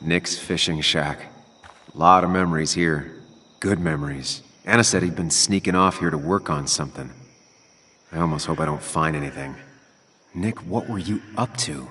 Nick's fishing shack. Lot of memories here. Good memories. Anna said he'd been sneaking off here to work on something. I almost hope I don't find anything. Nick, what were you up to?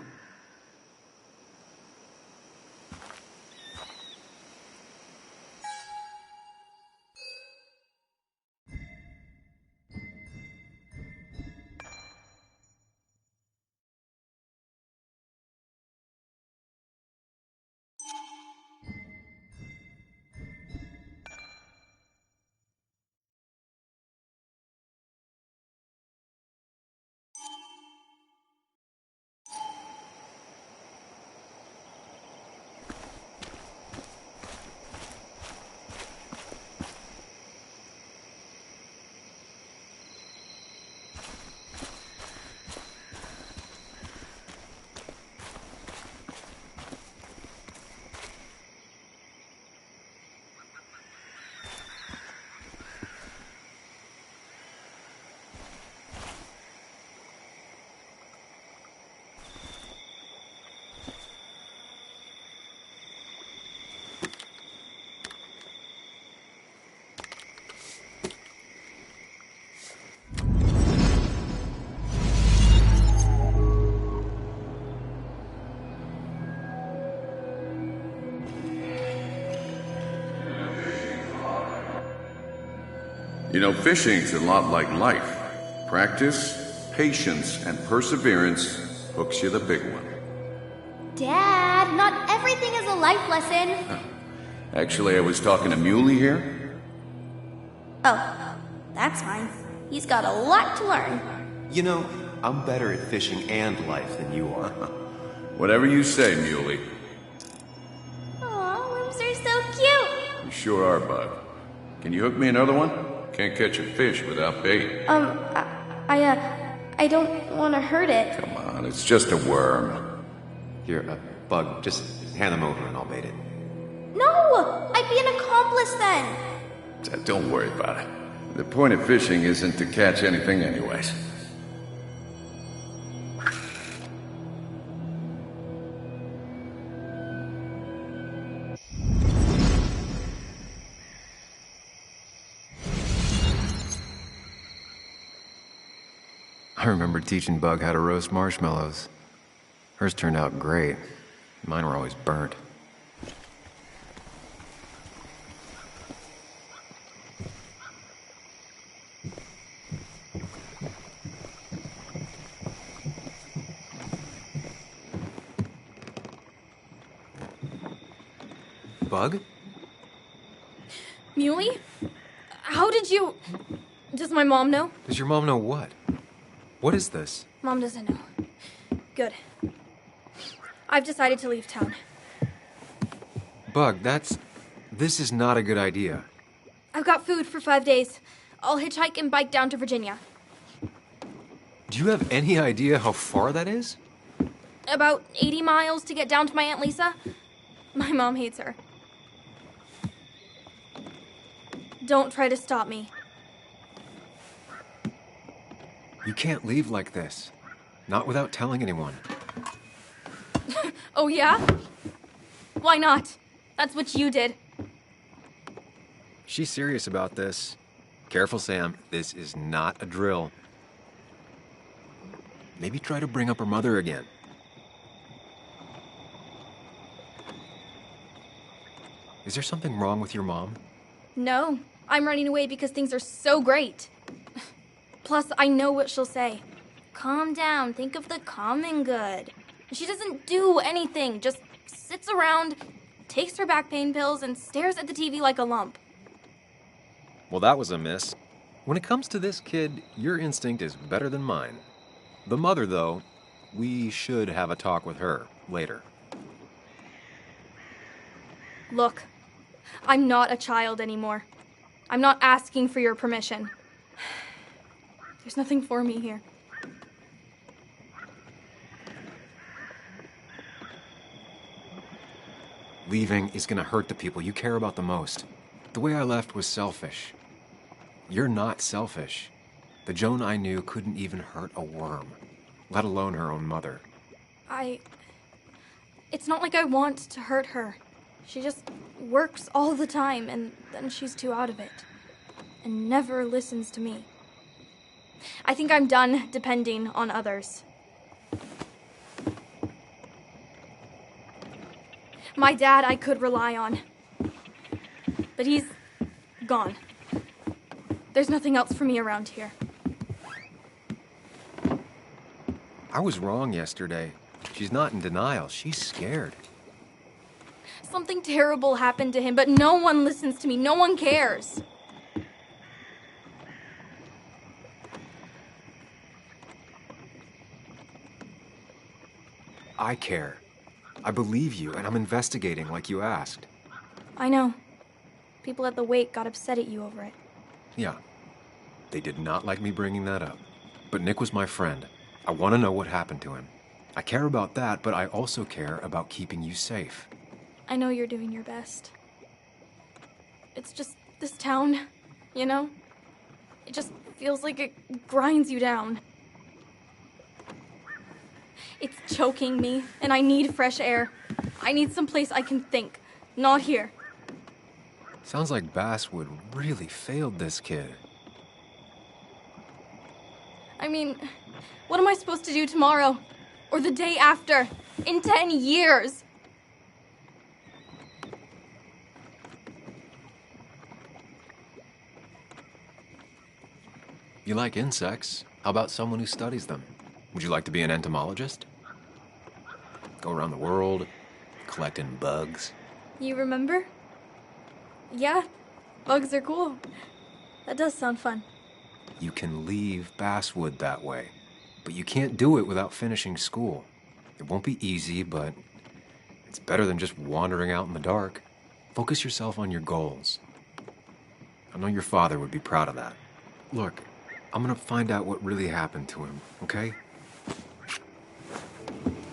You know, fishing's a lot like life. Practice, patience, and perseverance hooks you the big one. Dad, not everything is a life lesson. Actually, I was talking to Muley here. Oh, that's fine. He's got a lot to learn. You know, I'm better at fishing and life than you are. Whatever you say, Muley. Aw, worms are so cute. You sure are, Bud. Can you hook me another one? Can't catch a fish without bait. I don't want to hurt it. Come on, it's just a worm. Here, Bug, just hand them over and I'll bait it. No! I'd be an accomplice then. Don't worry about it. The point of fishing isn't to catch anything anyways. I remember teaching Bug how to roast marshmallows. Hers turned out great. Mine were always burnt. Bug? Muley? How did you... Does my mom know? Does your mom know what? What is this? Mom doesn't know. Good. I've decided to leave town. Bug, this is not a good idea. I've got food for 5 days. I'll hitchhike and bike down to Virginia. Do you have any idea how far that is? About 80 miles to get down to my Aunt Lisa. My mom hates her. Don't try to stop me. You can't leave like this. Not without telling anyone. Oh, yeah? Why not? That's what you did. She's serious about this. Careful, Sam. This is not a drill. Maybe try to bring up her mother again. Is there something wrong with your mom? No, I'm running away because things are so great. Plus, I know what she'll say. Calm down, think of the common good. She doesn't do anything, just sits around, takes her back pain pills, and stares at the TV like a lump. Well, that was a miss. When it comes to this kid, your instinct is better than mine. The mother, though, we should have a talk with her later. Look, I'm not a child anymore. I'm not asking for your permission. There's nothing for me here. Leaving is gonna hurt the people you care about the most. The way I left was selfish. You're not selfish. The Joan I knew couldn't even hurt a worm, let alone her own mother. It's not like I want to hurt her. She just works all the time, and then she's too out of it. And never listens to me. I think I'm done depending on others. My dad I could rely on. But he's gone. There's nothing else for me around here. I was wrong yesterday. She's not in denial. She's scared. Something terrible happened to him, but no one listens to me. No one cares. I care. I believe you, and I'm investigating like you asked. I know. People at the wake got upset at you over it. Yeah. They did not like me bringing that up. But Nick was my friend. I want to know what happened to him. I care about that, but I also care about keeping you safe. I know you're doing your best. It's just this town, you know? It just feels like it grinds you down. It's choking me, and I need fresh air. I need someplace I can think, not here. Sounds like Basswood really failed this kid. I mean, what am I supposed to do tomorrow? Or the day after? In 10 years? You like insects? How about someone who studies them? Would you like to be an entomologist? Go around the world, collecting bugs? You remember? Yeah, bugs are cool. That does sound fun. You can leave Basswood that way, but you can't do it without finishing school. It won't be easy, but it's better than just wandering out in the dark. Focus yourself on your goals. I know your father would be proud of that. Look, I'm gonna find out what really happened to him, okay?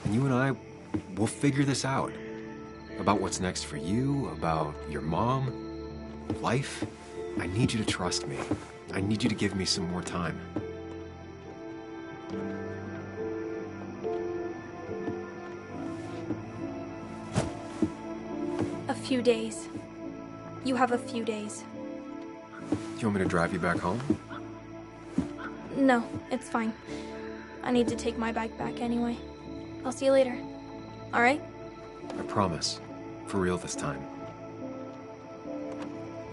And you and I, we'll figure this out. About what's next for you, about your mom, life. I need you to trust me. I need you to give me some more time. A few days. You have a few days. You want me to drive you back home? No, it's fine. I need to take my bike back anyway. I'll see you later. All right? I promise. For real this time.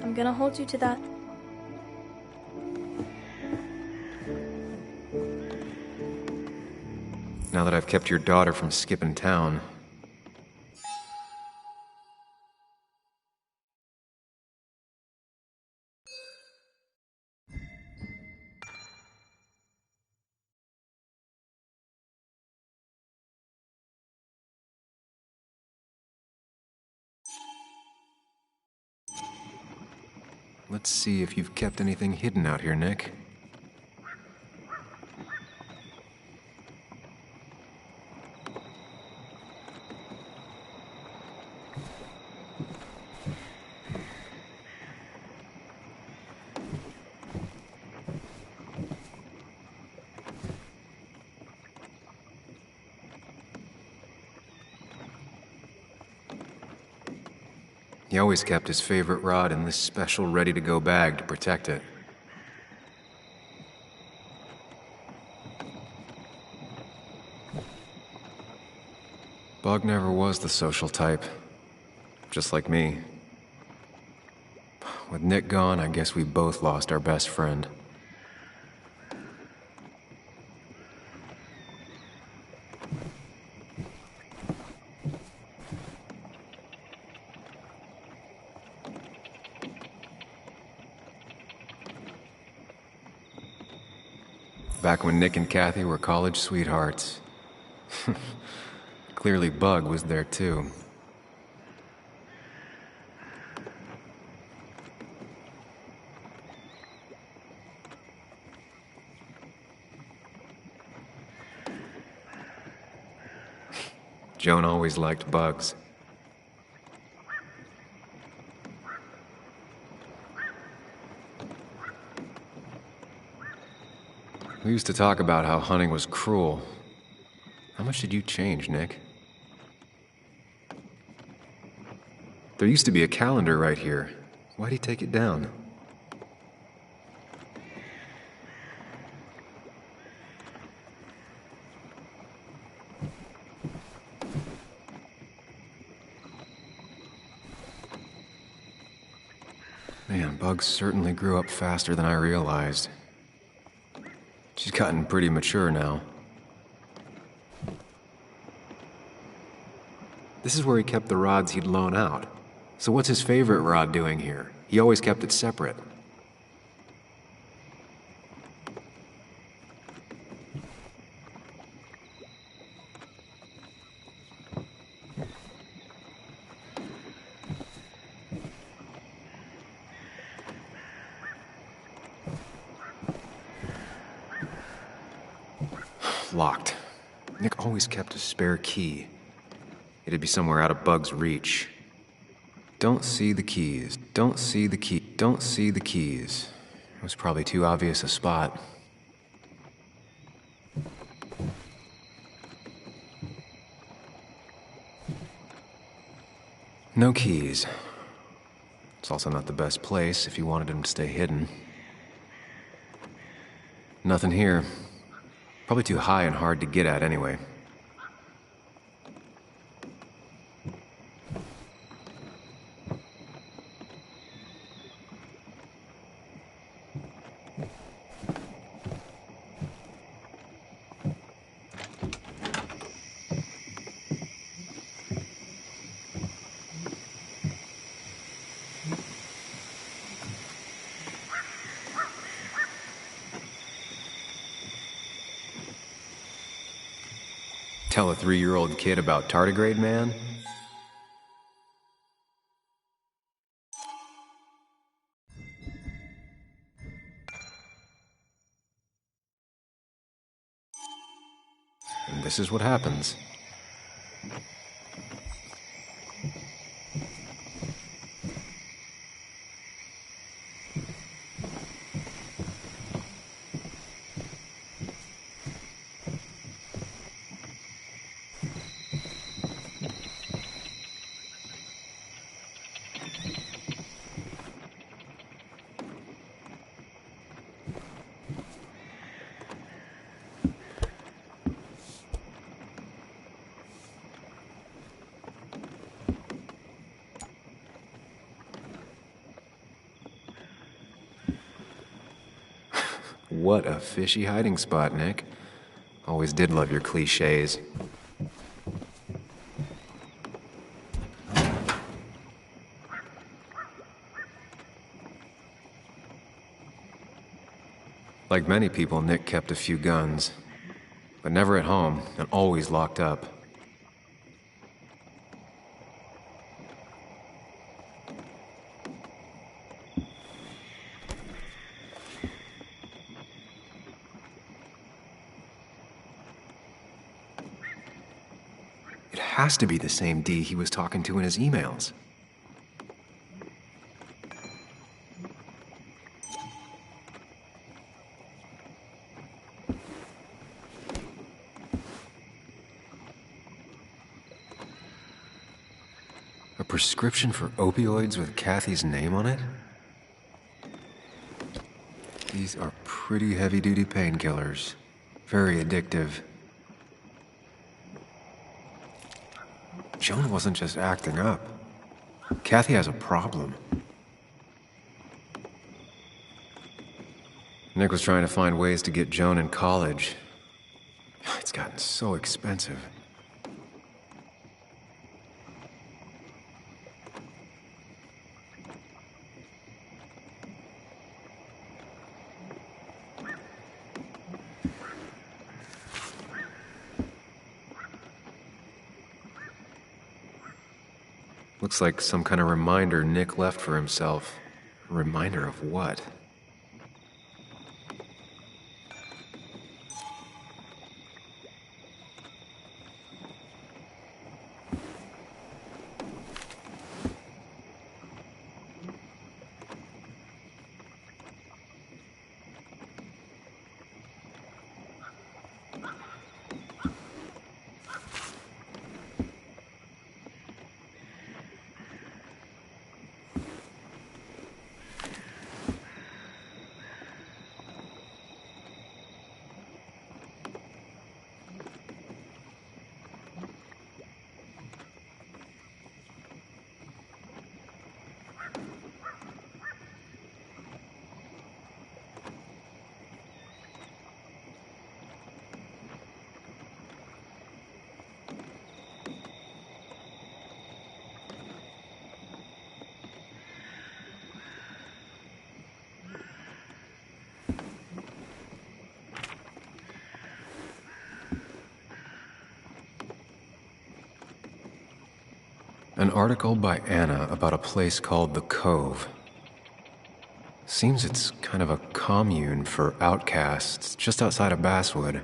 I'm gonna hold you to that. Now that I've kept your daughter from skipping town. Let's see if you've kept anything hidden out here, Nick. He always kept his favorite rod in this special ready-to-go bag to protect it. Bug never was the social type. Just like me. With Nick gone, I guess we both lost our best friend. Back when Nick and Kathy were college sweethearts. Clearly Bug was there too. Joan always liked bugs. We used to talk about how hunting was cruel. How much did you change, Nick? There used to be a calendar right here. Why'd he take it down? Man, Bugs certainly grew up faster than I realized. She's gotten pretty mature now. This is where he kept the rods he'd loan out. So what's his favorite rod doing here? He always kept it separate. Locked. Nick always kept a spare key. It'd be somewhere out of Bug's reach. Don't see the keys. Don't see the key. Don't see the keys. It was probably too obvious a spot. No keys. It's also not the best place if you wanted him to stay hidden. Nothing here. Probably too high and hard to get at anyway. Tell a 3-year-old kid about tardigrade man? And this is what happens. What a fishy hiding spot, Nick. Always did love your cliches. Like many people, Nick kept a few guns, but never at home and always locked up. It has to be the same D he was talking to in his emails. A prescription for opioids with Kathy's name on it? These are pretty heavy-duty painkillers. Very addictive. Joan wasn't just acting up. Kathy has a problem. Nick was trying to find ways to get Joan in college. It's gotten so expensive. Looks like some kind of reminder Nick left for himself. A reminder of what? An article by Anna about a place called the Cove. Seems it's kind of a commune for outcasts just outside of Basswood.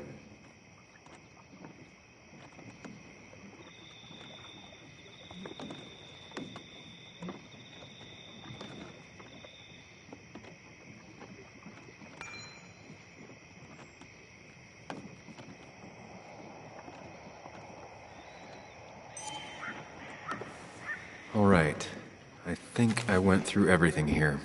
All right. I think I went through everything here.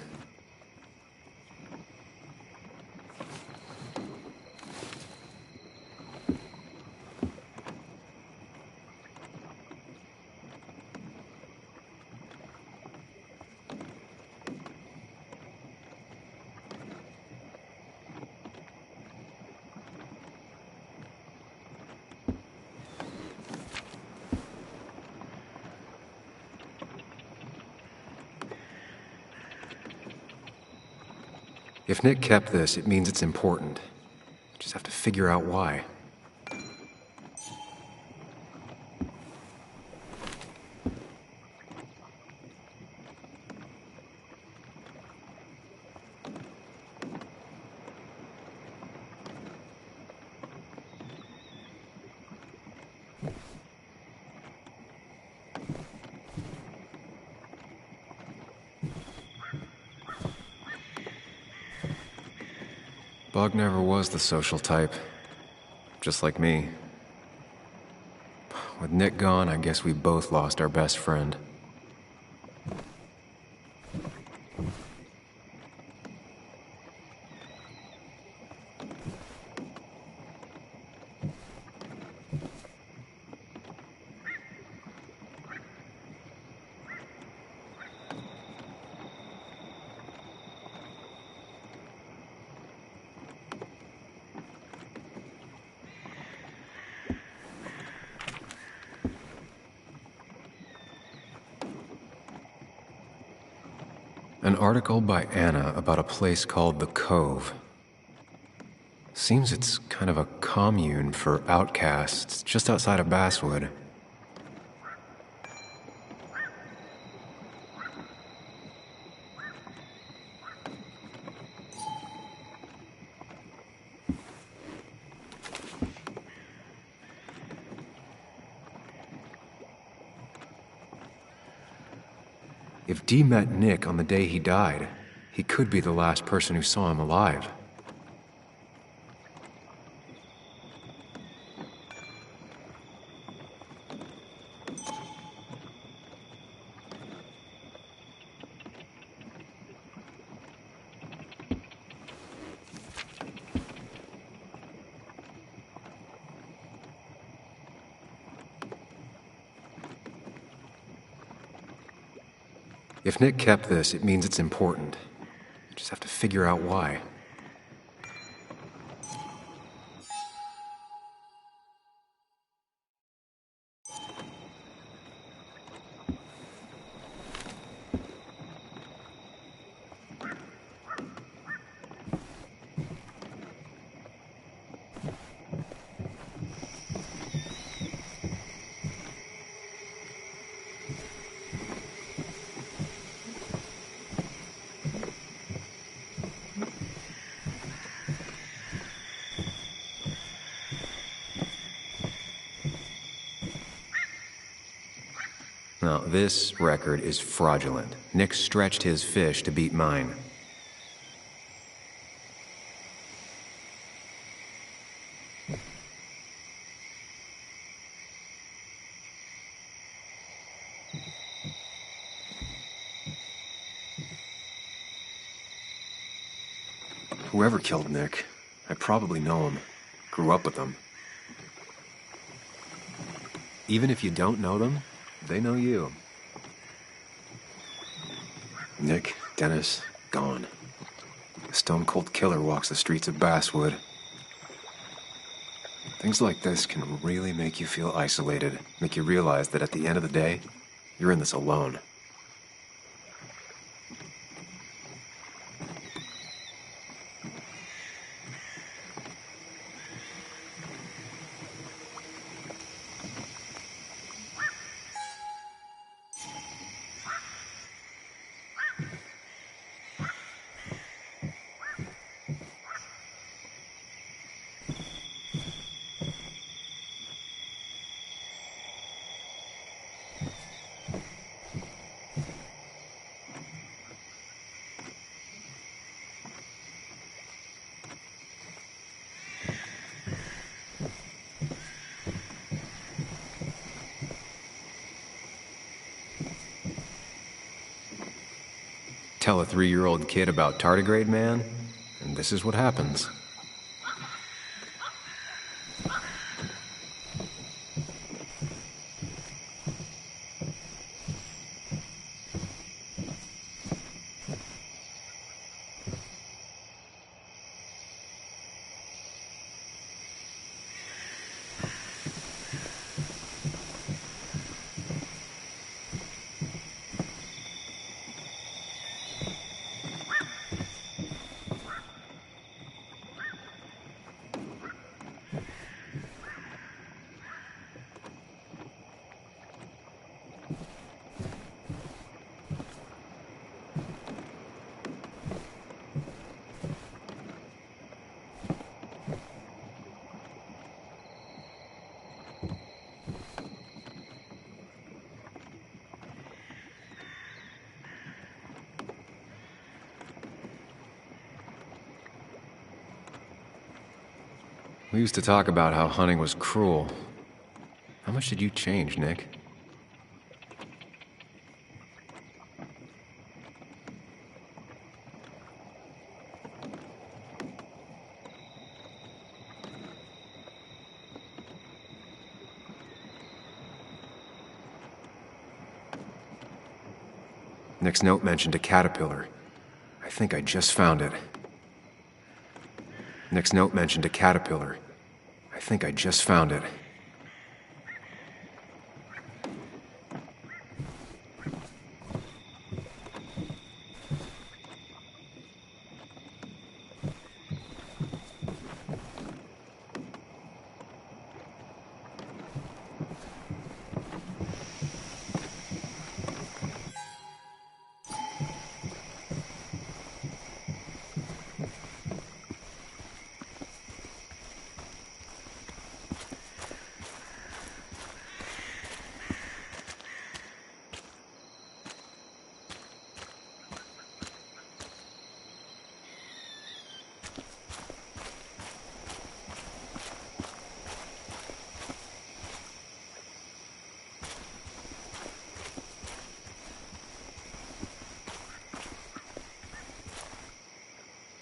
If Nick kept this, it means it's important. Just have to figure out why. Bug never was the social type. Just like me. With Nick gone, I guess we both lost our best friend. An article by Anna about a place called the Cove. Seems it's kind of a commune for outcasts just outside of Basswood. If Dee met Nick on the day he died, he could be the last person who saw him alive. If Nick kept this, it means it's important. Just have to figure out why. Now, this record is fraudulent. Nick stretched his fish to beat mine. Whoever killed Nick, I probably know him. Grew up with them. Even if you don't know them, they know you. Nick, Dennis, gone. A stone-cold killer walks the streets of Basswood. Things like this can really make you feel isolated, make you realize that at the end of the day, you're in this alone. tell a 3-year-old kid about tardigrade man, and this is what happens. We used to talk about how hunting was cruel. How much did you change, Nick? Nick's note mentioned a caterpillar. I think I just found it. Nick's note mentioned a caterpillar. I think I just found it.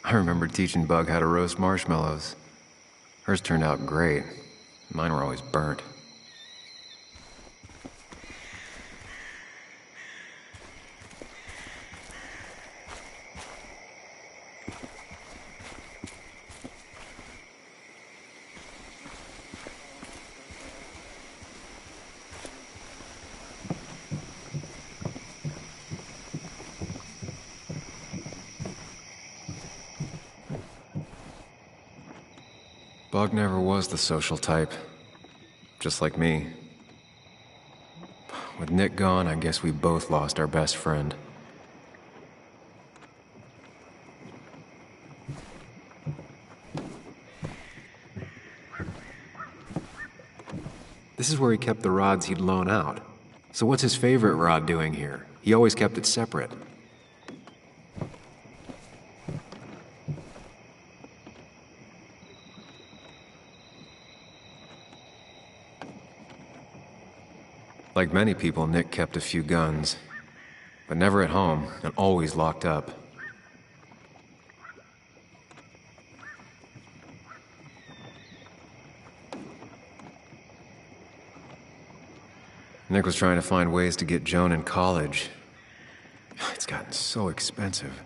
I remember teaching Bug how to roast marshmallows. Hers turned out great. Mine were always burnt. Bug never was the social type. Just like me. With Nick gone, I guess we both lost our best friend. This is where he kept the rods he'd loan out. So what's his favorite rod doing here? He always kept it separate. Like many people, Nick kept a few guns, but never at home and always locked up. Nick was trying to find ways to get Joan in college. It's gotten so expensive.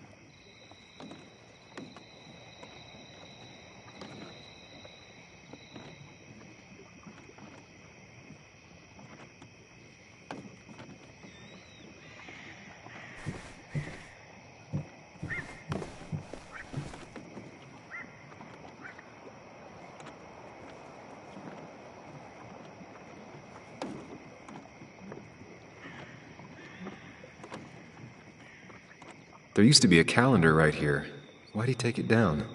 There used to be a calendar right here. Why'd he take it down?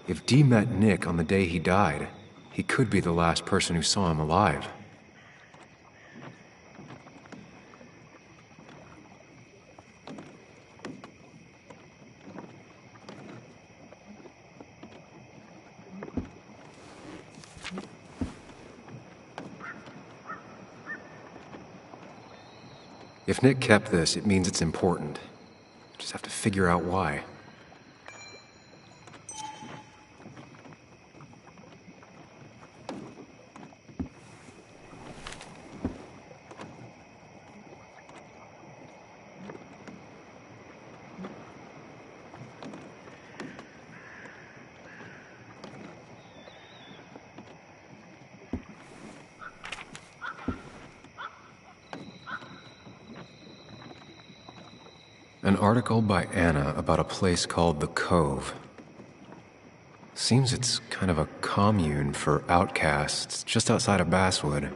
If Dee met Nick on the day he died, He could be the last person who saw him alive. If Nick kept this, it means it's important. Just have to figure out why. An article by Anna about a place called the Cove. Seems it's kind of a commune for outcasts just outside of Basswood.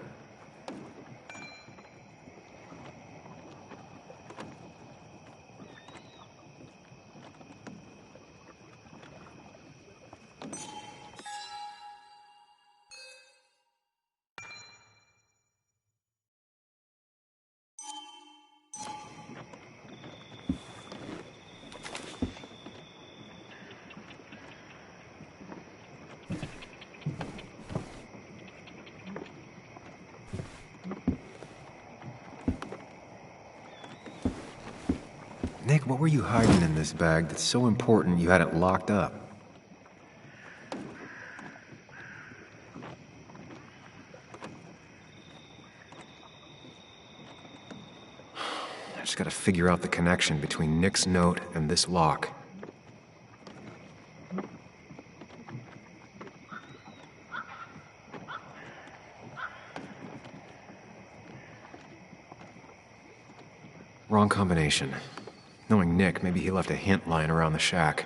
Nick, what were you hiding in this bag that's so important you had it locked up? I just gotta figure out the connection between Nick's note and this lock. Wrong combination. Knowing Nick, maybe he left a hint lying around the shack.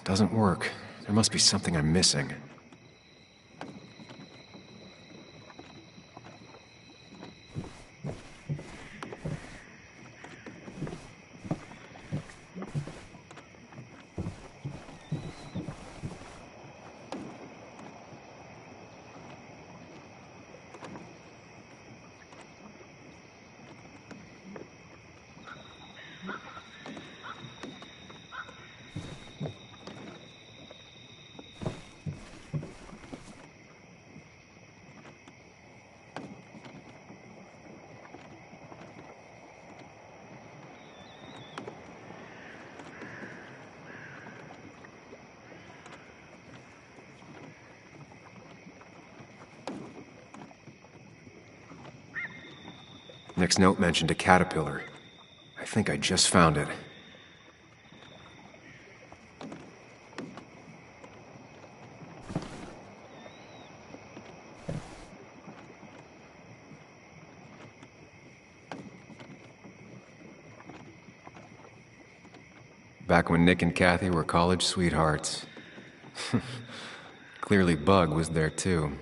Doesn't work. There must be something I'm missing. Nick's note mentioned a caterpillar. I think I just found it. Back when Nick and Kathy were college sweethearts. Clearly Bug was there too.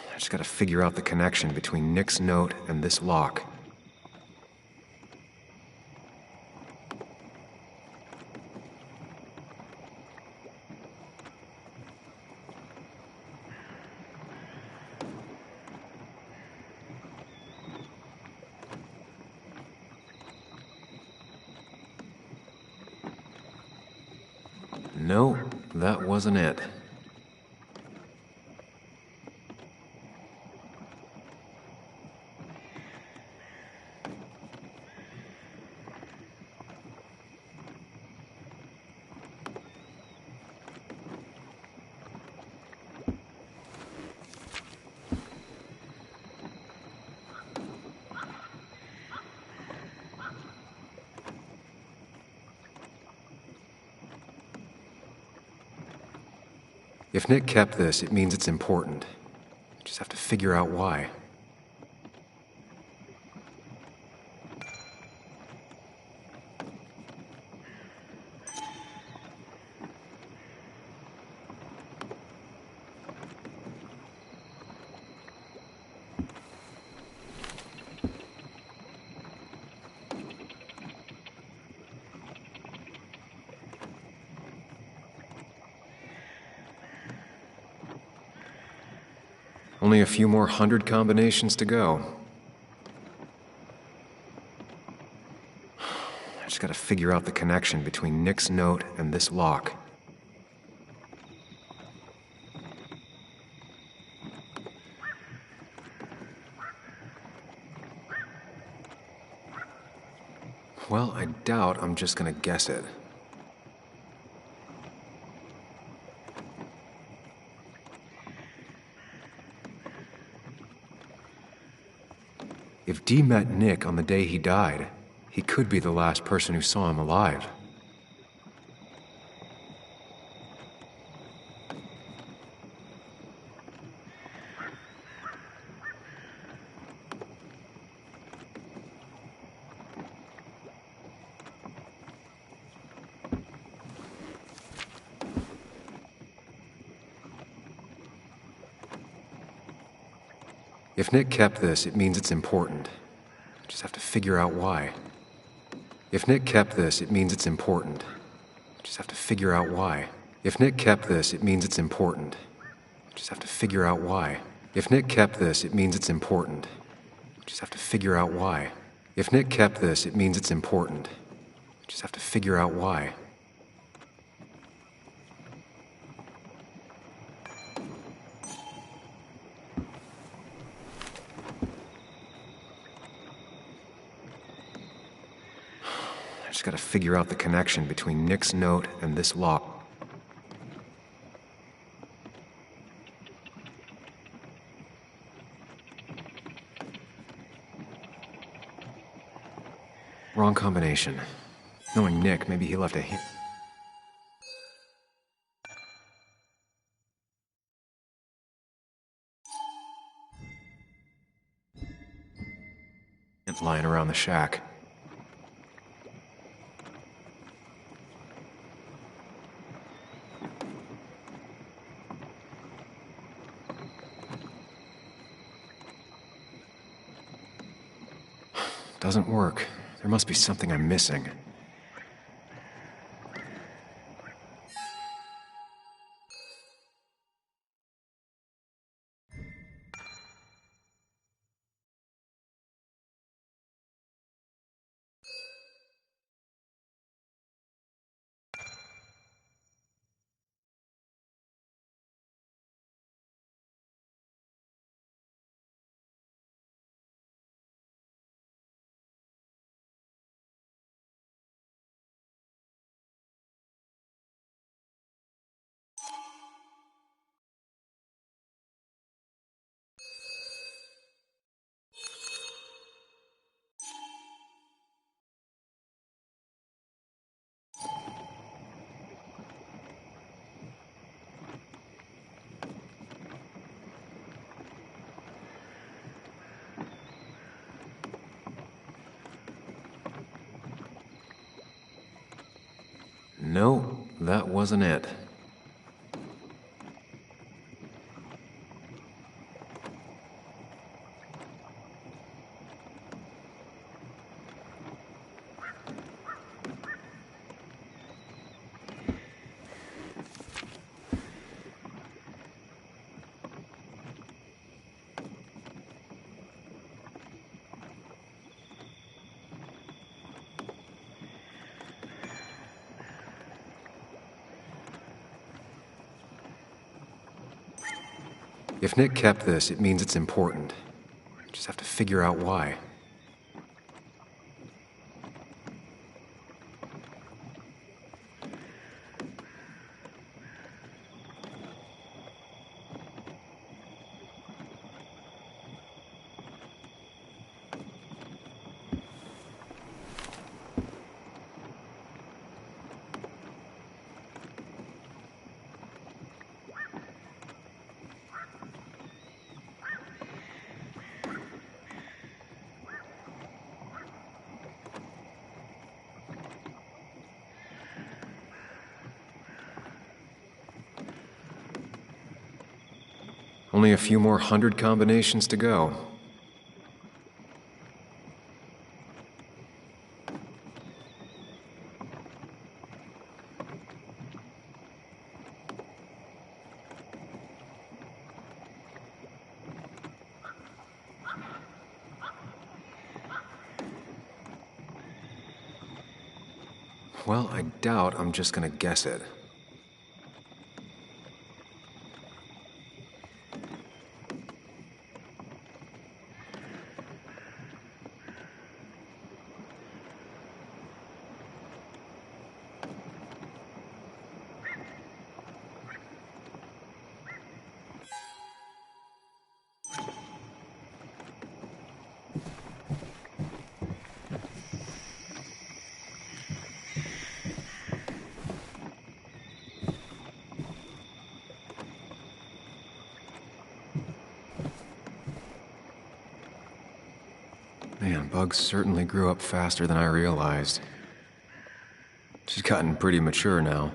I just gotta figure out the connection between Nick's note and this lock. No, that wasn't it. If Nick kept this, it means it's important. Just have to figure out why. Only a few more 100 combinations to go. I just gotta figure out the connection between Nick's note and this lock. Well, I doubt I'm just gonna guess it. If Dee met Nick on the day he died, he could be the last person who saw him alive. If Nick kept this, it means it's important. Just have to figure out why. If Nick kept this, it means it's important. Just have to figure out why. If Nick kept this, it means it's important. Just have to figure out why. If Nick kept this, it means it's important. Just have to figure out why. If Nick kept this, it means it's important. Just have to figure out why. I just gotta figure out the connection between Nick's note and this lock. Wrong combination. Knowing Nick, maybe he left a hint. Lying around the shack. Doesn't work. There must be something I'm missing. No, that wasn't it. If Nick kept this, it means it's important. Just have to figure out why. Only a few more hundred combinations to go. Well, I doubt I'm just gonna guess it. Man, Bugs certainly grew up faster than I realized. She's gotten pretty mature now.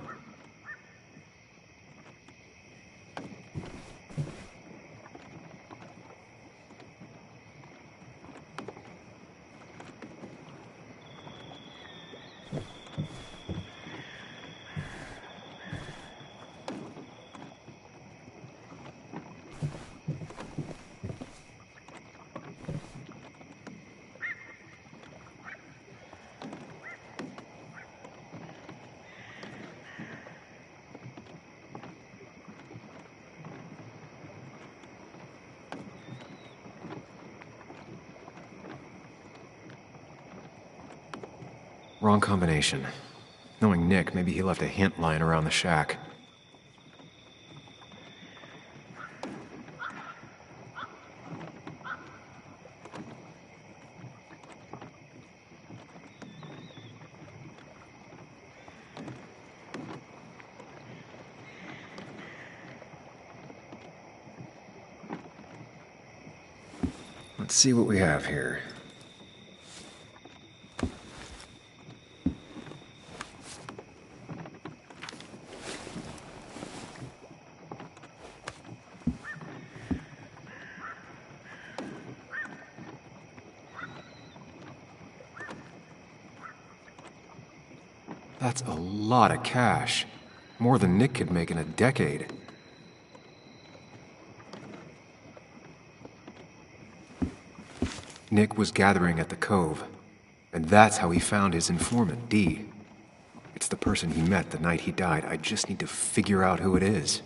Wrong combination. Knowing Nick, maybe he left a hint lying around the shack. Let's see what we have here. That's a lot of cash. More than Nick could make in a decade. Nick was gathering at the Cove, and that's how he found his informant, Dee. It's the person he met the night he died. I just need to figure out who it is.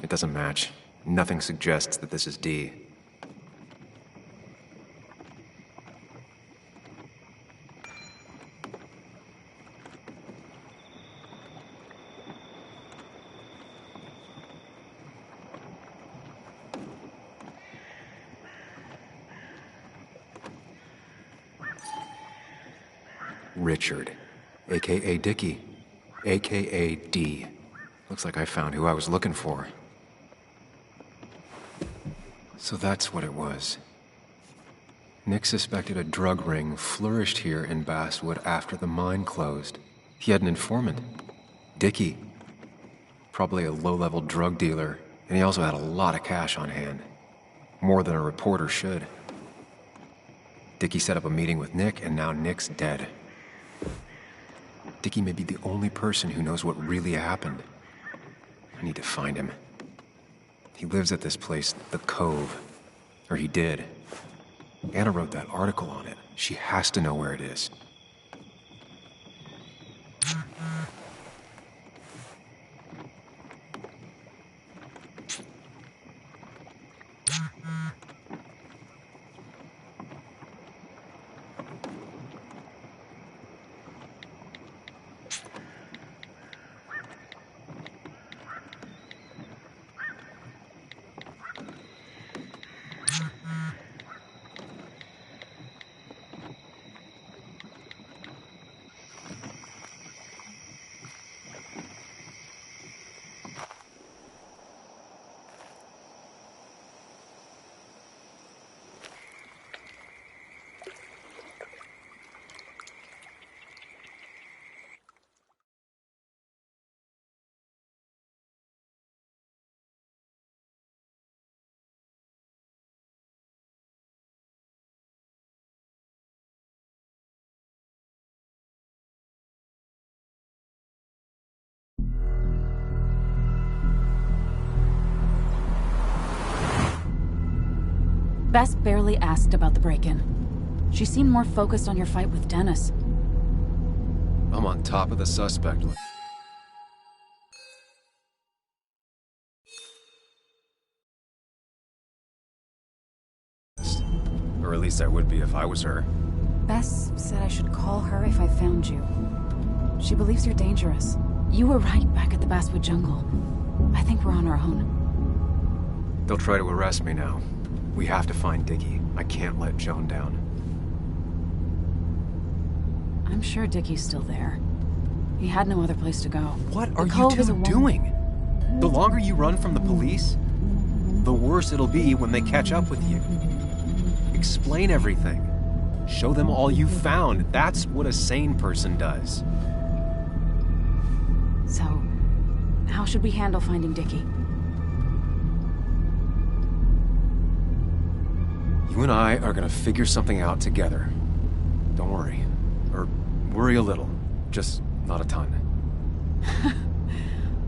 It doesn't match. Nothing suggests that this is Dee. Richard, aka Dickie, aka Dee. Looks like I found who I was looking for. So that's what it was. Nick suspected a drug ring flourished here in Basswood after the mine closed. He had an informant, Dickie. Probably a low-level drug dealer, and he also had a lot of cash on hand. More than a reporter should. Dickie set up a meeting with Nick, and now Nick's dead. Dickie may be the only person who knows what really happened. I need to find him. He lives at this place, the Cove. Or he did. Anna wrote that article on it. She has to know where it is. Bess barely asked about the break-in. She seemed more focused on your fight with Dennis. I'm on top of the suspect list. Or at least I would be if I was her. Bess said I should call her if I found you. She believes you're dangerous. You were right back at the Basswood Jungle. I think we're on our own. They'll try to arrest me now. We have to find Dickie. I can't let Joan down. I'm sure Dickie's still there. He had no other place to go. What The are you Cove is two a woman. doing? The longer you run from the police, the worse it'll be when they catch up with you. Explain everything. Show them all you found. That's what a sane person does. So, how should we handle finding Dickie? You and I are gonna figure something out together. Don't worry. Or worry a little. Just not a ton.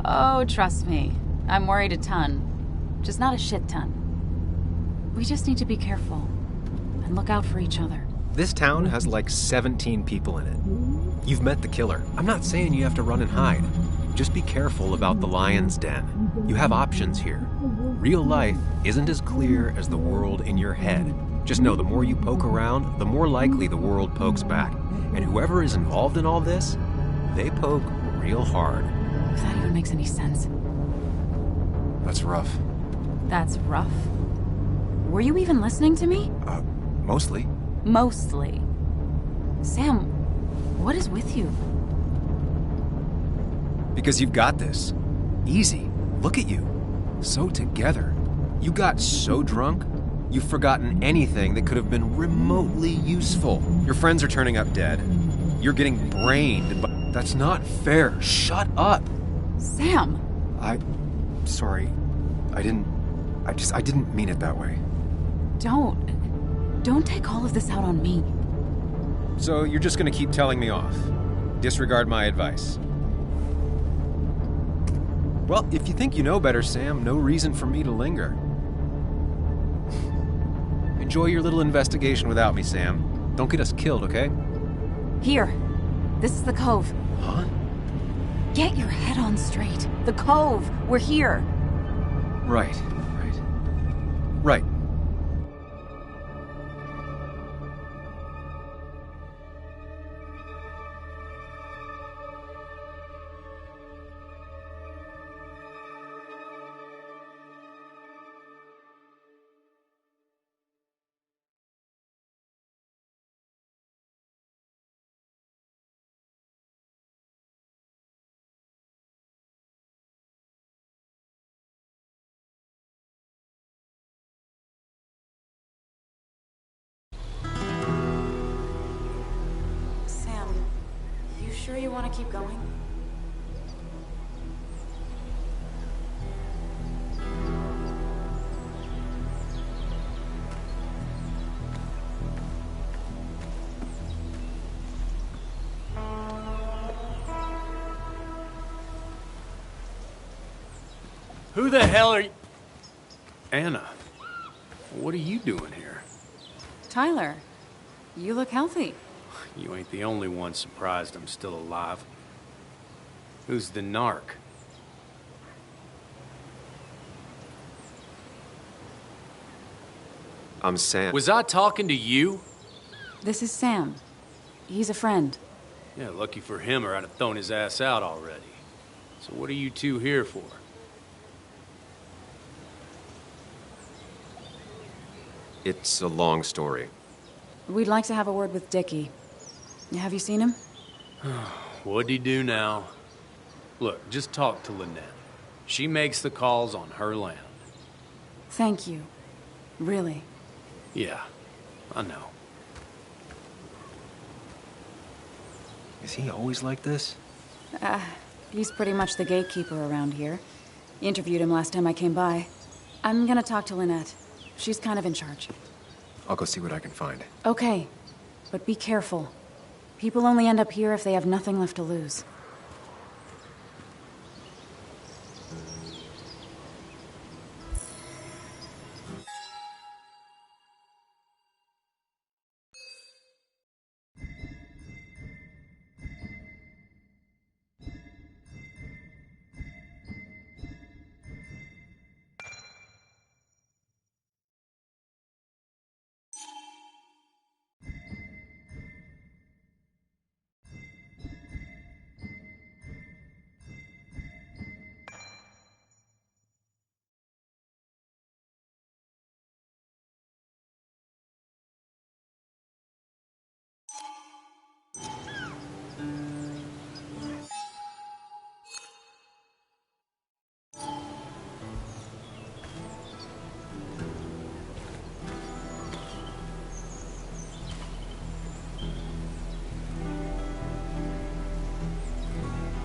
Oh, trust me. I'm worried a ton. Just not a shit ton. We just need to be careful. And look out for each other. This town has like 17 people in it. You've met the killer. I'm not saying you have to run and hide. Just be careful about the lion's den. You have options here. Real life isn't as clear as the world in your head. Just know the more you poke around, the more likely the world pokes back. And whoever is involved in all this, they poke real hard. If that even makes any sense. That's rough. That's rough. Were you even listening to me? Mostly. Mostly. Sam, what is with you? Because you've got this. Easy. Look at you. So together. You got so drunk, you've forgotten anything that could have been remotely useful. Your friends are turning up dead. You're getting brained, but that's not fair. Shut up. Sam! Sorry. I didn't mean it that way. Don't take all of this out on me. So you're just gonna keep telling me off? Disregard my advice? Well, if you think you know better, Sam, no reason for me to linger. Enjoy your little investigation without me, Sam. Don't get us killed, okay? Here. This is the Cove. Huh? Get your head on straight. The Cove. We're here. Right. Right. Sam, you sure you want to keep going? Who the hell are you? Anna, what are you doing here? Tyler, you look healthy. You ain't the only one surprised I'm still alive. Who's the narc? I'm Sam. Was I talking to you? This is Sam. He's a friend. Yeah, lucky for him or I'd have thrown his ass out already. So what are you two here for? It's a long story. We'd like to have a word with Dickie. Have you seen him? What'd he do now? Look, just talk to Lynette. She makes the calls on her land. Thank you. Really. Yeah, I know. Is he always like this? He's pretty much the gatekeeper around here. Interviewed him last time I came by. I'm gonna talk to Lynette. She's kind of in charge. I'll go see what I can find. Okay, but be careful. People only end up here if they have nothing left to lose.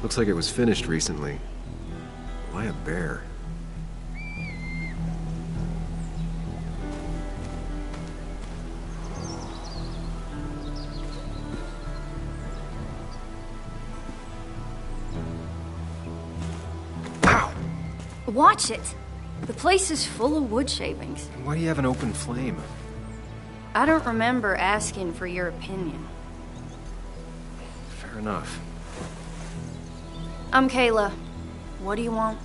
Looks like it was finished recently. Why a bear? Ow! Watch it! The place is full of wood shavings. Why do you have an open flame? I don't remember asking for your opinion. Fair enough. I'm Kayla. What do you want?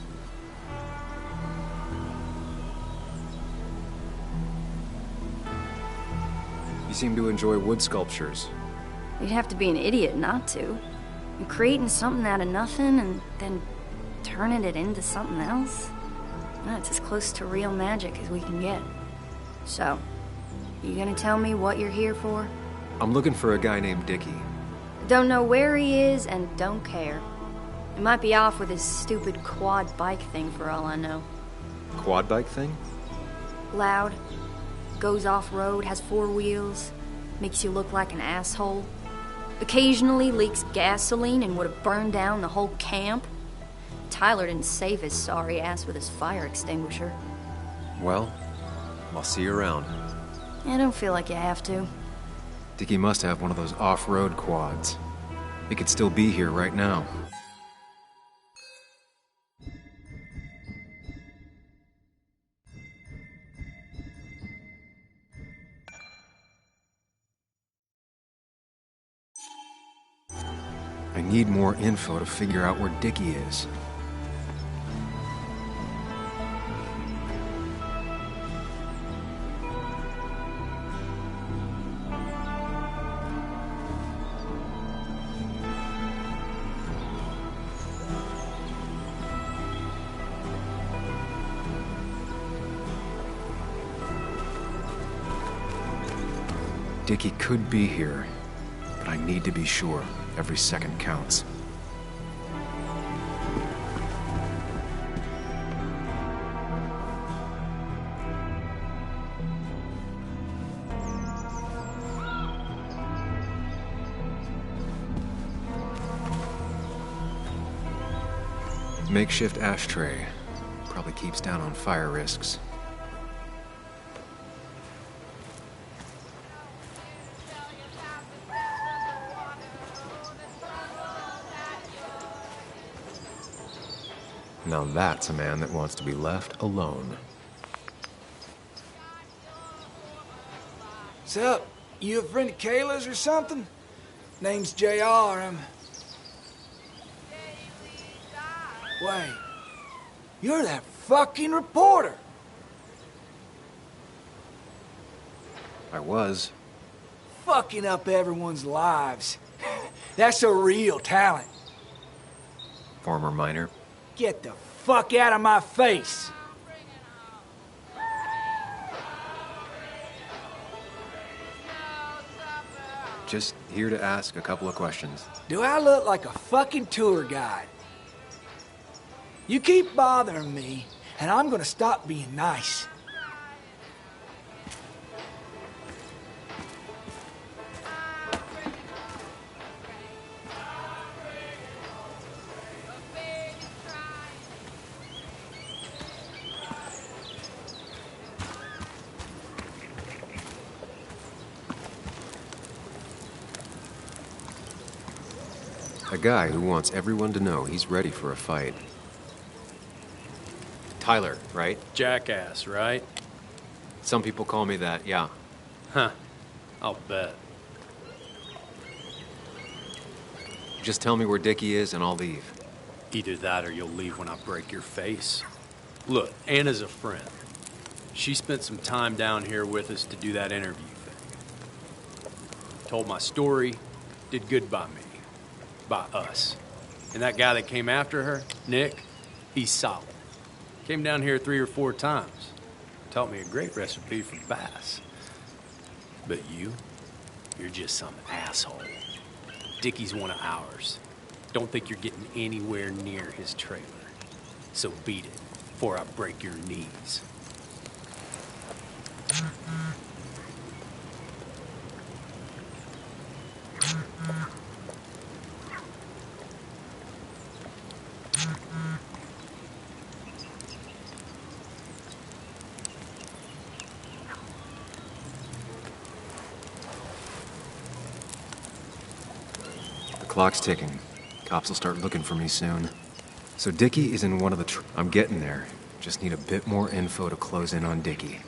You seem to enjoy wood sculptures. You'd have to be an idiot not to. You're creating something out of nothing and then turning it into something else? That's as close to real magic as we can get. So, you gonna tell me what you're here for? I'm looking for a guy named Dickie. Don't know where he is and don't care. He might be off with his stupid quad bike thing for all I know. Quad bike thing? Loud, goes off-road, has 4 wheels, makes you look like an asshole. Occasionally leaks gasoline and would have burned down the whole camp. Tyler didn't save his sorry ass with his fire extinguisher. Well, I'll see you around. I don't feel like you have to. Dickie must have one of those off-road quads. He could still be here right now. I need more info to figure out where Dickie is. Dickie could be here, but I need to be sure. Every second counts. Makeshift ashtray. Probably keeps down on fire risks. Now that's a man that wants to be left alone. What's up? You a friend of Kayla's or something? Name's JR, Wait. You're that fucking reporter! I was. Fucking up everyone's lives. That's a real talent. Former miner. Get the fuck out of my face! Just here to ask a couple of questions. Do I look like a fucking tour guide? You keep bothering me, and I'm gonna stop being nice. A guy who wants everyone to know he's ready for a fight. Tyler, right? Jackass, right? Some people call me that, yeah. Huh. I'll bet. Just tell me where Dickie is and I'll leave. Either that or you'll leave when I break your face. Look, Anna's a friend. She spent some time down here with us to do that interview thing. Told my story, did good by me. By us. And that guy that came after her, Nick, he's solid. Came down here 3 or 4 times. Taught me a great recipe for bass. But you're just some asshole. Dickie's one of ours. Don't think you're getting anywhere near his trailer. So beat it before I break your knees. Clock's ticking. Cops will start looking for me soon. So Dickie is in one of the I'm getting there. Just need a bit more info to close in on Dickie.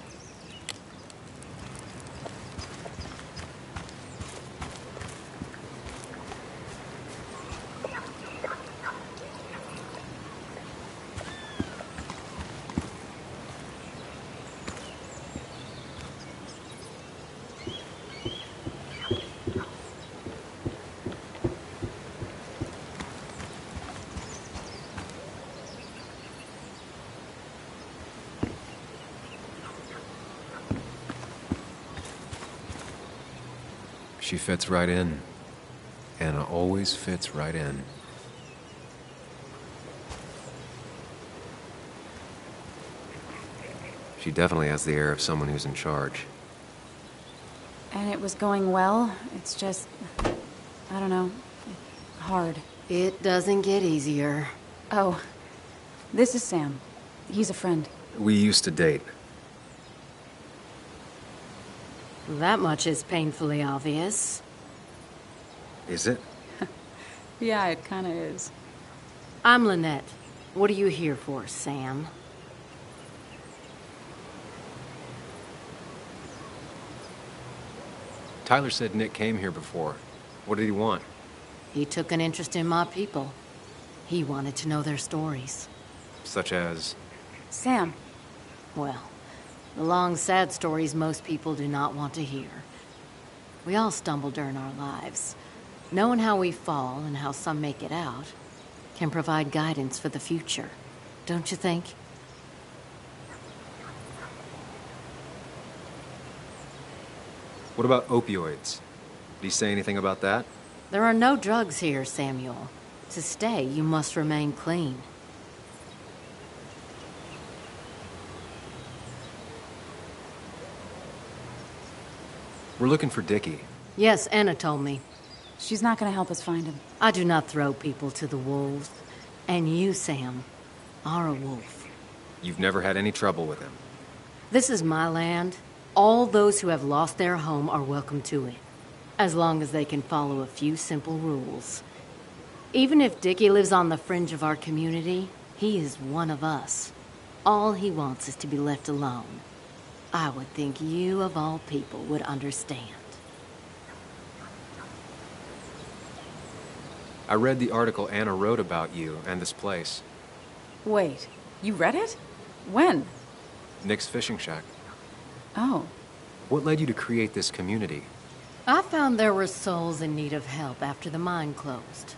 She fits right in. Anna always fits right in. She definitely has the air of someone who's in charge. And it was going well. It's just, I don't know, hard. It doesn't get easier. Oh, this is Sam. He's a friend. We used to date. That much is painfully obvious. Is it? Yeah, it kinda is. I'm Lynette. What are you here for, Sam? Tyler said Nick came here before. What did he want? He took an interest in my people. He wanted to know their stories. Such as? Sam. Well, the long, sad stories most people do not want to hear. We all stumble during our lives. Knowing how we fall and how some make it out can provide guidance for the future, don't you think? What about opioids? Did he say anything about that? There are no drugs here, Samuel. To stay, you must remain clean. We're looking for Dickie. Yes, Anna told me. She's not gonna help us find him. I do not throw people to the wolves. And you, Sam, are a wolf. You've never had any trouble with him. This is my land. All those who have lost their home are welcome to it, as long as they can follow a few simple rules. Even if Dickie lives on the fringe of our community, he is one of us. All he wants is to be left alone. I would think you, of all people, would understand. I read the article Anna wrote about you and this place. Wait, you read it? When? Nick's fishing shack. Oh. What led you to create this community? I found there were souls in need of help after the mine closed.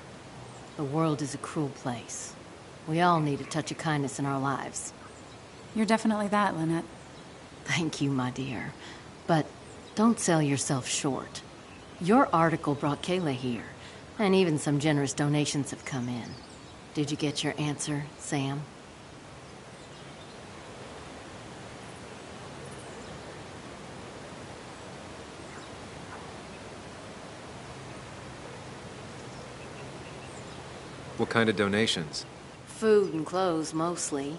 The world is a cruel place. We all need a touch of kindness in our lives. You're definitely that, Lynette. Thank you, my dear. But don't sell yourself short. Your article brought Kayla here, and even some generous donations have come in. Did you get your answer, Sam? What kind of donations? Food and clothes, mostly.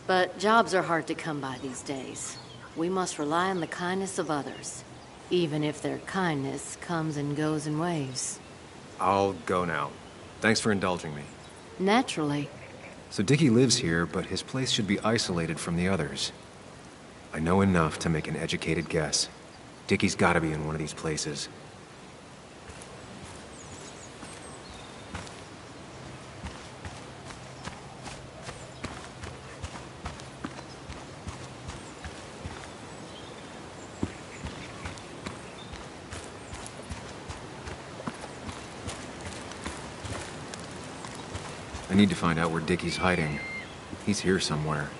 But jobs are hard to come by these days. We must rely on the kindness of others, even if their kindness comes and goes in waves. I'll go now. Thanks for indulging me. Naturally. So Dickie lives here, but his place should be isolated from the others. I know enough to make an educated guess. Dickie's gotta be in one of these places. I need to find out where Dickie's hiding. He's here somewhere.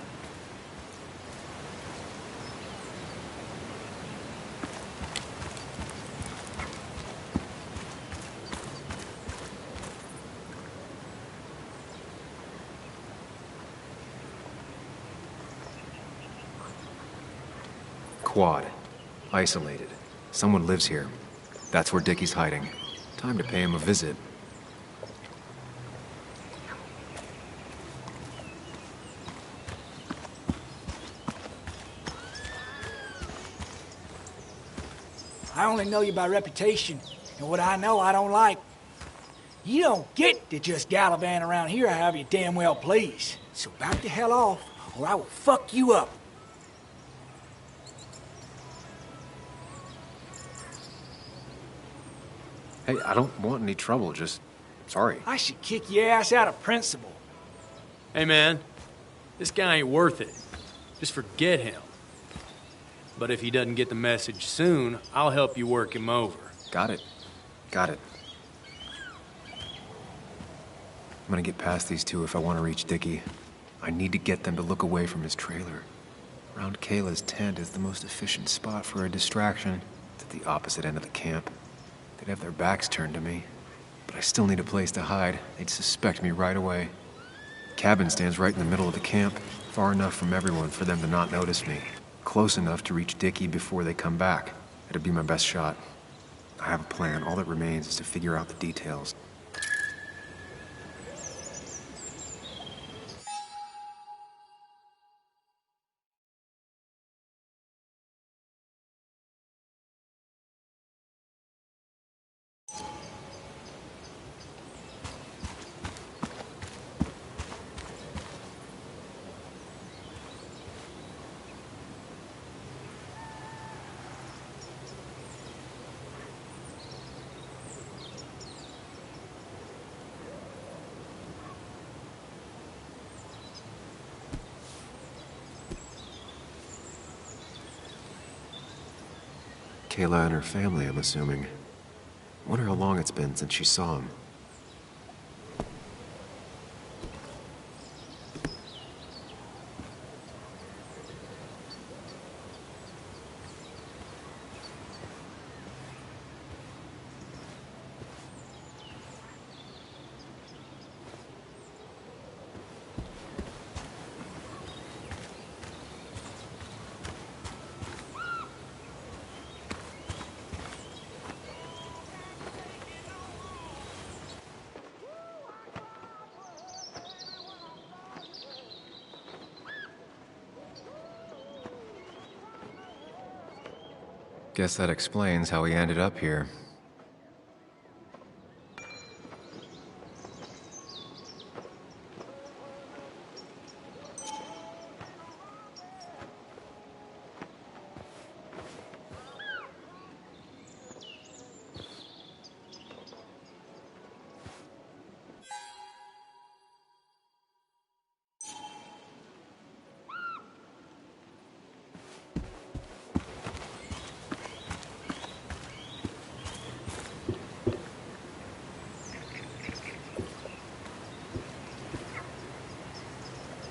Quad. Isolated. Someone lives here. That's where Dickie's hiding. Time to pay him a visit. I only know you by reputation, and what I know I don't like. You don't get to just gallivant around here however you damn well please. So back the hell off, or I will fuck you up. Hey, I don't want any trouble, just... sorry. I should kick your ass out of principle. Hey, man, this guy ain't worth it. Just forget him. But if he doesn't get the message soon, I'll help you work him over. Got it. Got it. I'm gonna get past these two if I want to reach Dickie. I need to get them to look away from his trailer. Around Kayla's tent is the most efficient spot for a distraction. It's at the opposite end of the camp. They'd have their backs turned to me. But I still need a place to hide. They'd suspect me right away. Cabin stands right in the middle of the camp, far enough from everyone for them to not notice me. Close enough to reach Dickie before they come back. It'd be my best shot. I have a plan. All that remains is to figure out the details. Kayla and her family, I'm assuming. Wonder how long it's been since she saw him. Guess that explains how he ended up here.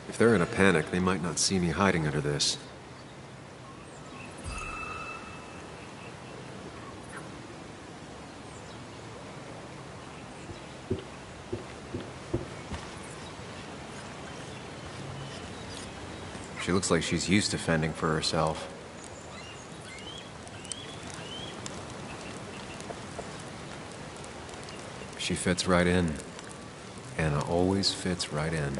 If they're in a panic, they might not see me hiding under this. She looks like she's used to fending for herself. She fits right in. Anna always fits right in.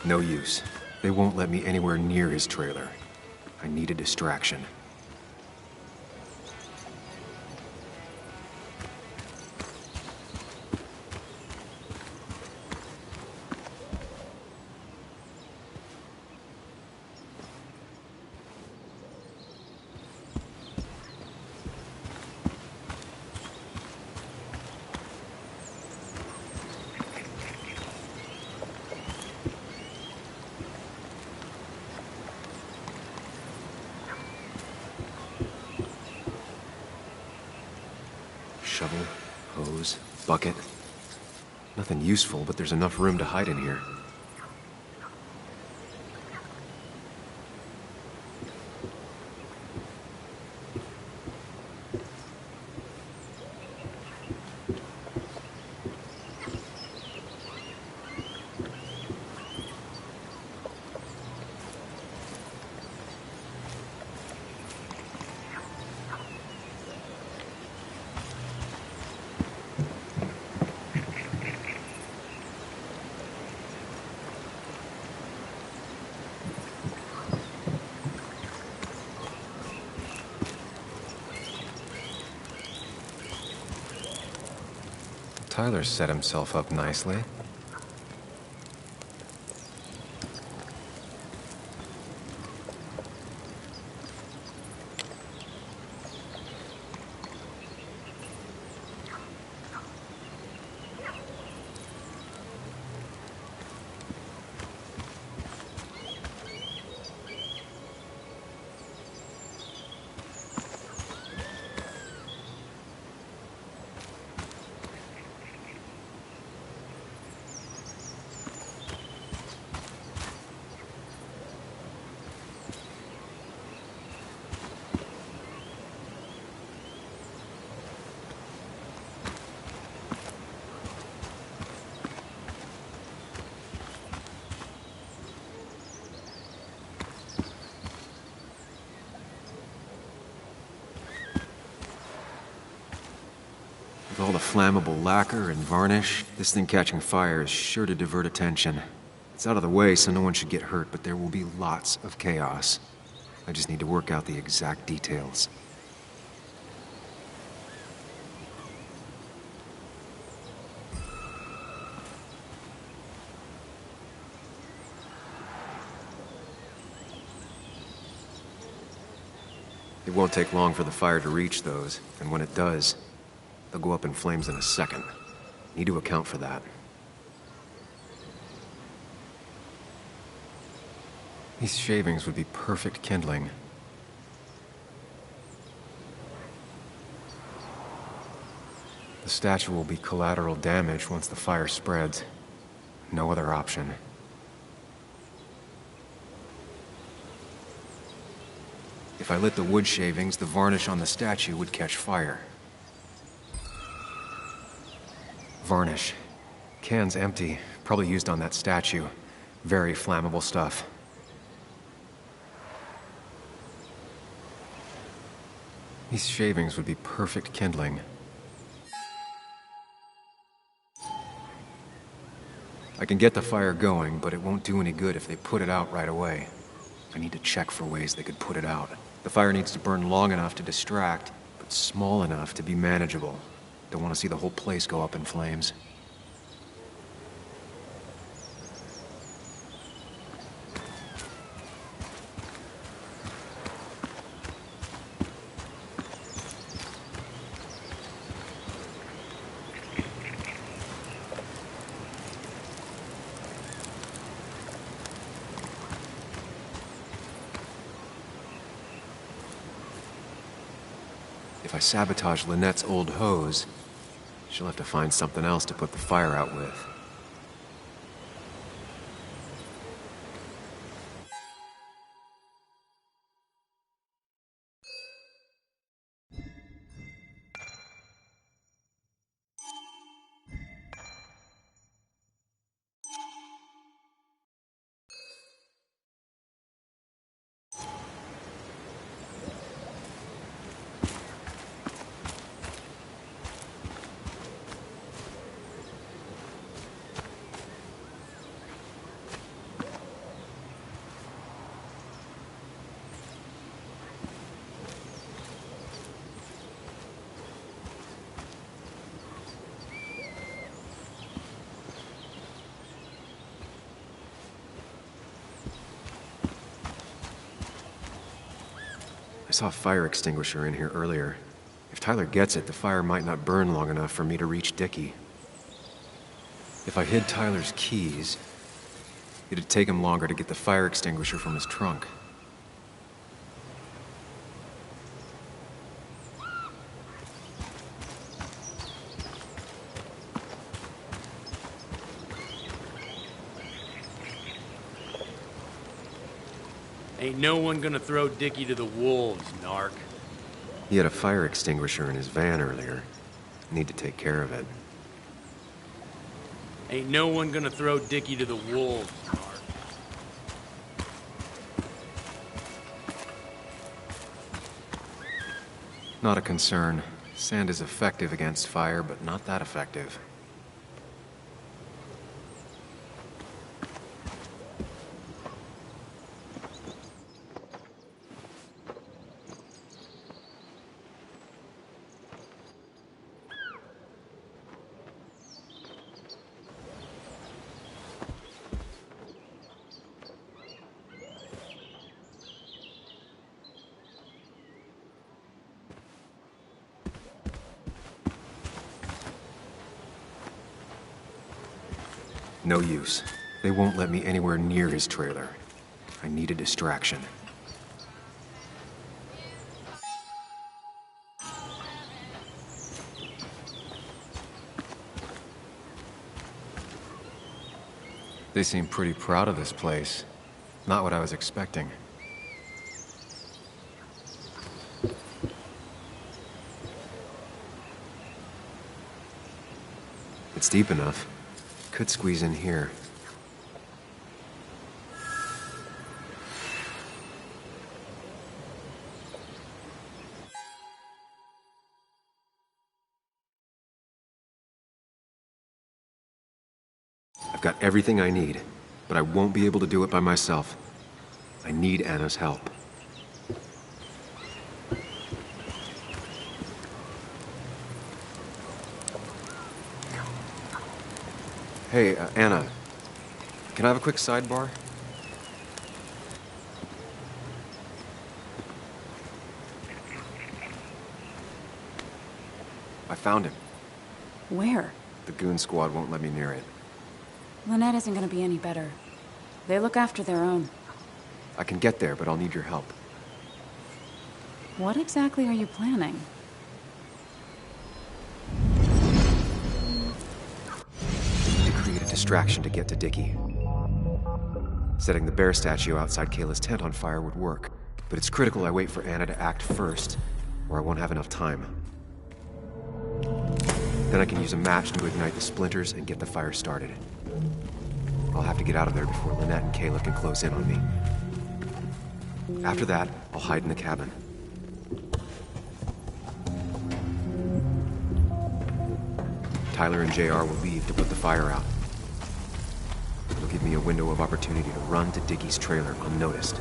No use. They won't let me anywhere near his trailer. I need a distraction. Shovel, hose, bucket. Nothing useful, but there's enough room to hide in here. Tyler set himself up nicely. With all the flammable lacquer and varnish, this thing catching fire is sure to divert attention. It's out of the way so no one should get hurt, but there will be lots of chaos. I just need to work out the exact details. It won't take long for the fire to reach those, and when it does, they'll go up in flames in a second. Need to account for that. These shavings would be perfect kindling. The statue will be collateral damage once the fire spreads. No other option. If I lit the wood shavings, the varnish on the statue would catch fire. Varnish. Can's empty. Probably used on that statue. Very flammable stuff. These shavings would be perfect kindling. I can get the fire going, but it won't do any good if they put it out right away. I need to check for ways they could put it out. The fire needs to burn long enough to distract, but small enough to be manageable. Don't want to see the whole place go up in flames. If I sabotage Lynette's old hose, she'll have to find something else to put the fire out with. I saw a fire extinguisher in here earlier. If Tyler gets it, the fire might not burn long enough for me to reach Dickie. If I hid Tyler's keys, it'd take him longer to get the fire extinguisher from his trunk. Ain't no one gonna throw Dickie to the wolves, narc. He had a fire extinguisher in his van earlier. Need to take care of it. Ain't no one gonna throw Dickie to the wolves, narc. Not a concern. Sand is effective against fire, but not that effective. No use. They won't let me anywhere near his trailer. I need a distraction. They seem pretty proud of this place. Not what I was expecting. It's deep enough. Could squeeze in here. I've got everything I need, but I won't be able to do it by myself. I need Anna's help. Hey, Anna. Can I have a quick sidebar? I found him. Where? The goon squad won't let me near it. Lynette isn't gonna be any better. They look after their own. I can get there, but I'll need your help. What exactly are you planning? To create a distraction to get to Dickie. Setting the bear statue outside Kayla's tent on fire would work, but it's critical I wait for Anna to act first, or I won't have enough time. Then I can use a match to ignite the splinters and get the fire started. I'll have to get out of there before Lynette and Kayla can close in on me. After that, I'll hide in the cabin. Tyler and JR will leave to put the fire out. It'll give me a window of opportunity to run to Dickie's trailer unnoticed.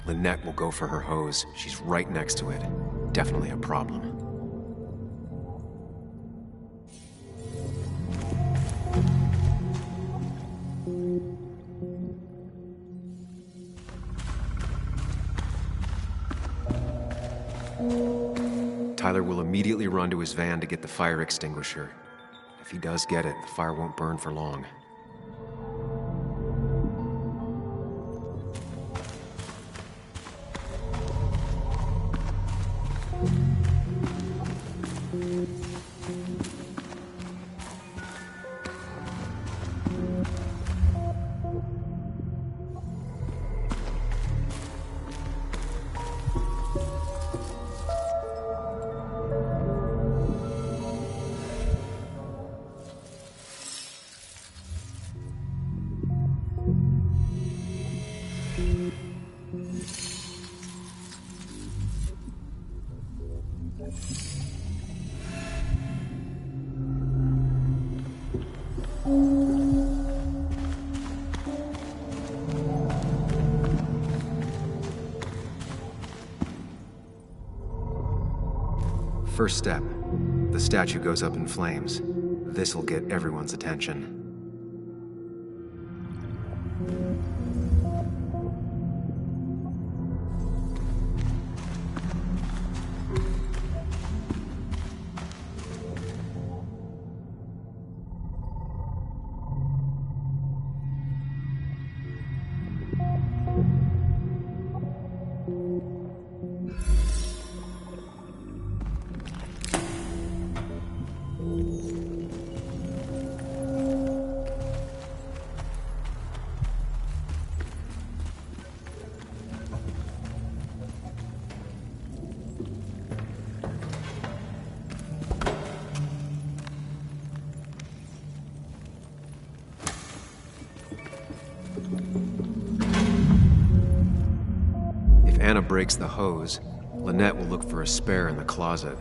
Lynette will go for her hose. She's right next to it. Definitely a problem. Tyler will immediately run to his van to get the fire extinguisher. If he does get it, the fire won't burn for long. First step. The statue goes up in flames. This'll get everyone's attention. Anna breaks the hose, Lynette will look for a spare in the closet.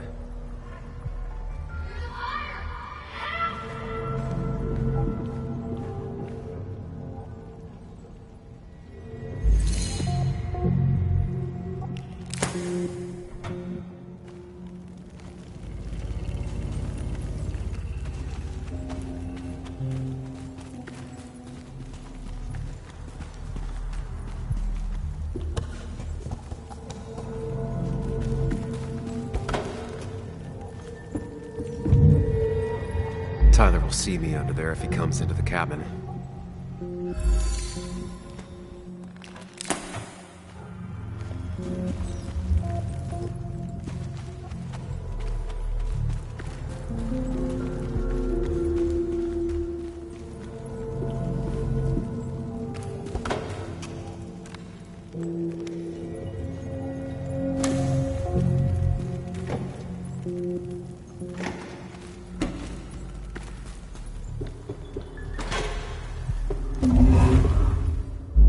Tyler will see me under there if he comes into the cabin.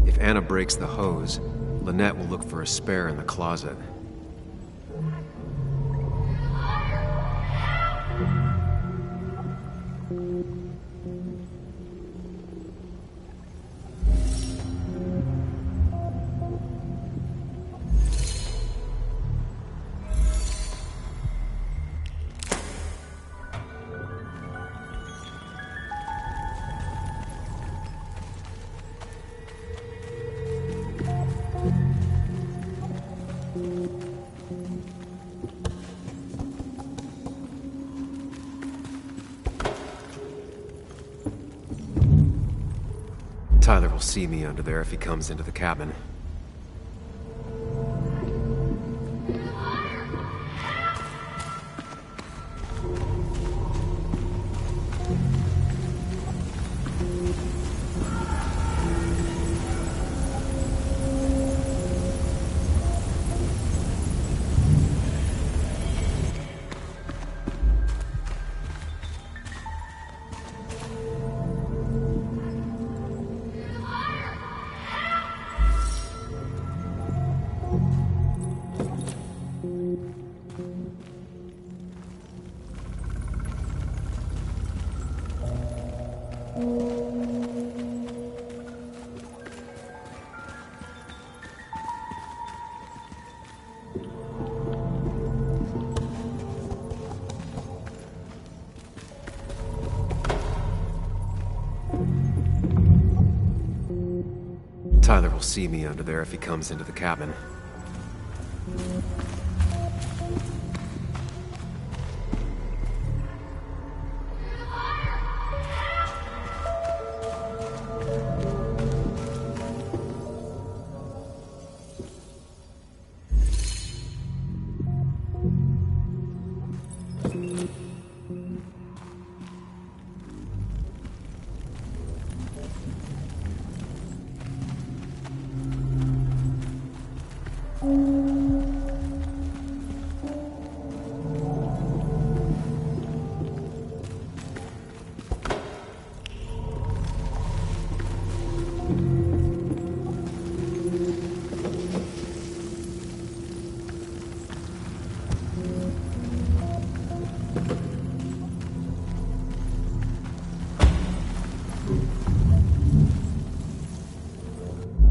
If Anna breaks the hose, Lynette will look for a spare in the closet. Tyler will see me under there if he comes into the cabin. Tyler will see me under there if he comes into the cabin.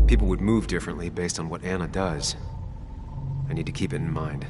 People would move differently based on what Anna does. I need to keep it in mind.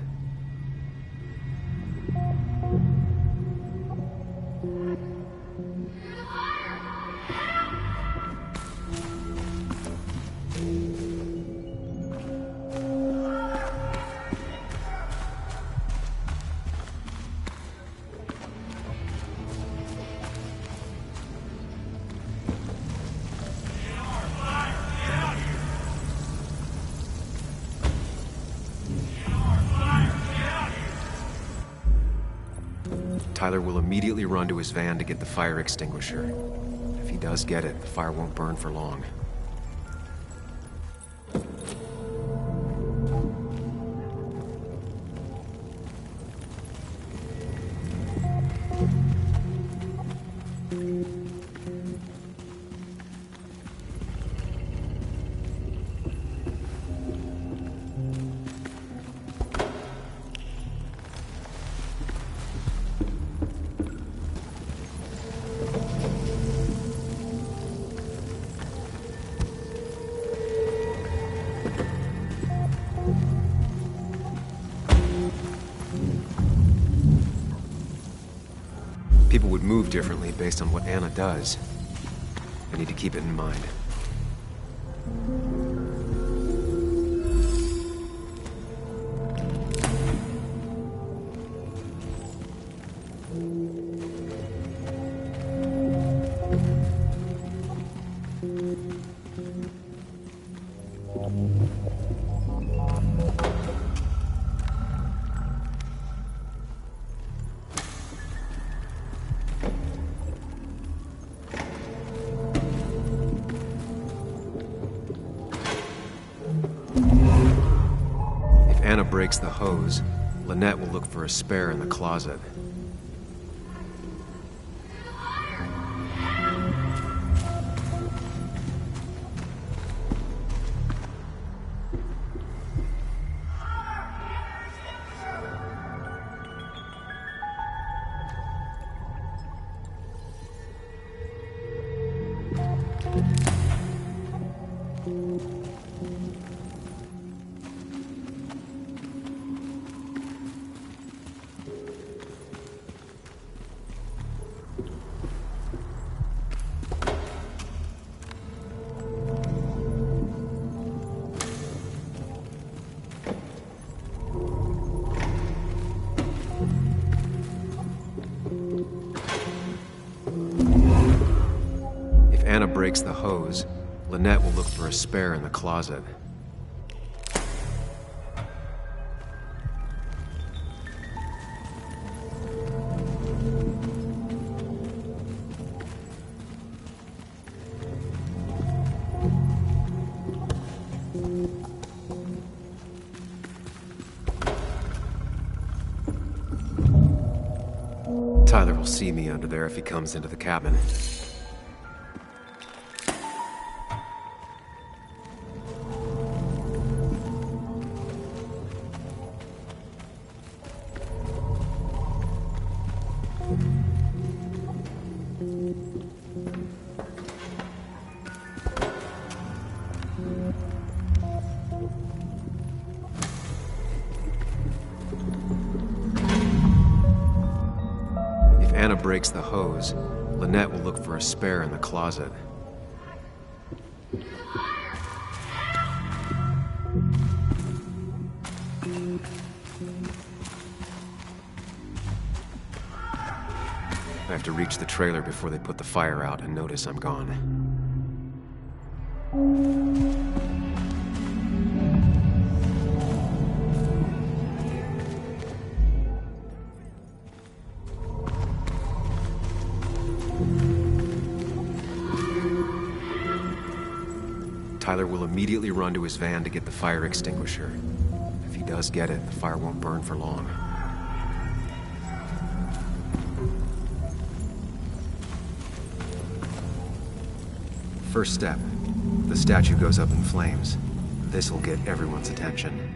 Tyler will immediately run to his van to get the fire extinguisher. If he does get it, the fire won't burn for long. People would move differently based on what Anna does. I need to keep it in mind. Anna breaks the hose, Lynette will look for a spare in the closet. Anna breaks the hose, Lynette will look for a spare in the closet. Tyler will see me under there if he comes into the cabin. Anna breaks the hose, Lynette will look for a spare in the closet. I have to reach the trailer before they put the fire out and notice I'm gone. Tyler will immediately run to his van to get the fire extinguisher. If he does get it, the fire won't burn for long. First step. The statue goes up in flames. This will get everyone's attention.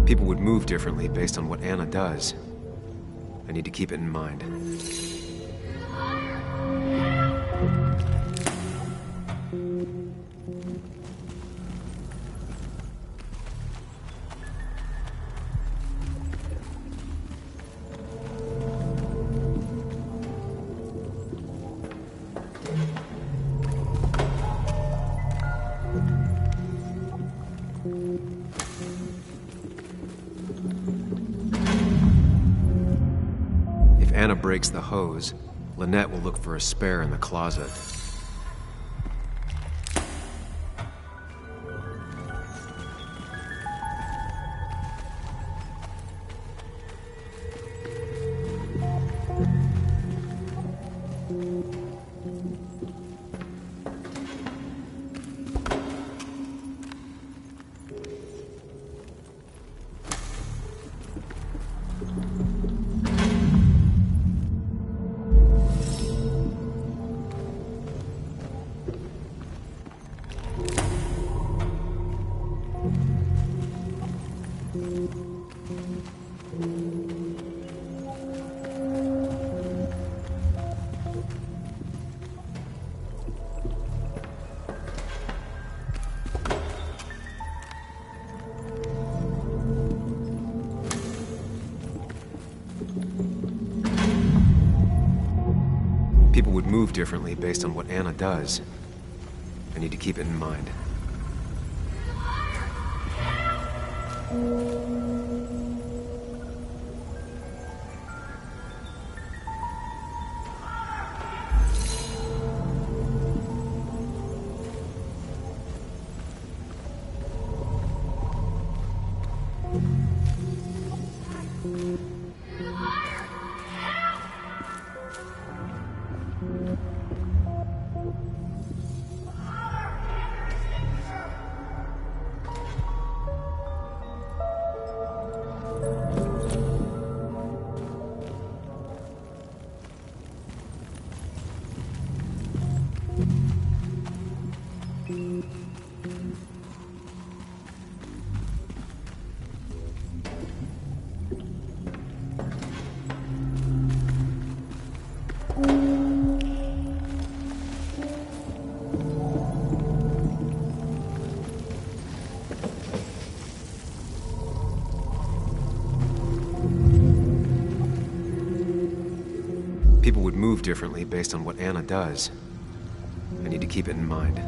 People would move differently based on what Anna does. I need to keep it in mind. If Anna breaks the hose, Lynette will look for a spare in the closet. People would move differently based on what Anna does. I need to keep it in mind. People would move differently based on what Anna does. I need to keep it in mind.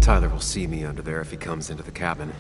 Tyler will see me under there if he comes into the cabin.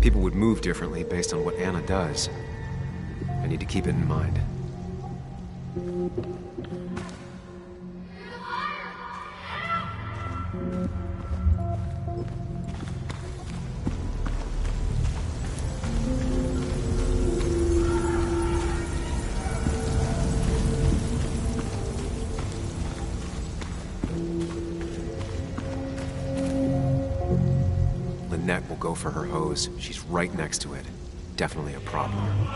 People would move differently based on what Anna does. I need to keep it in mind. Lynette will go for her hose. She's right next to it. Definitely a problem.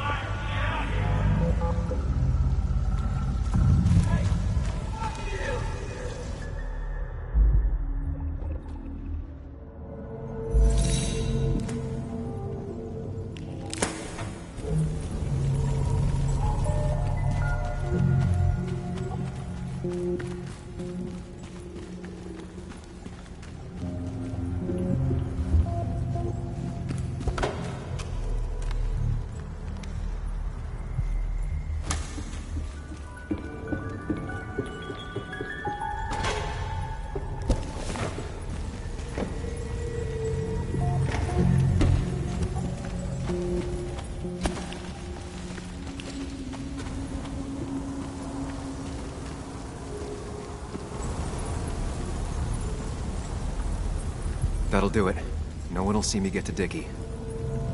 That'll do it. No one will see me get to Dickie.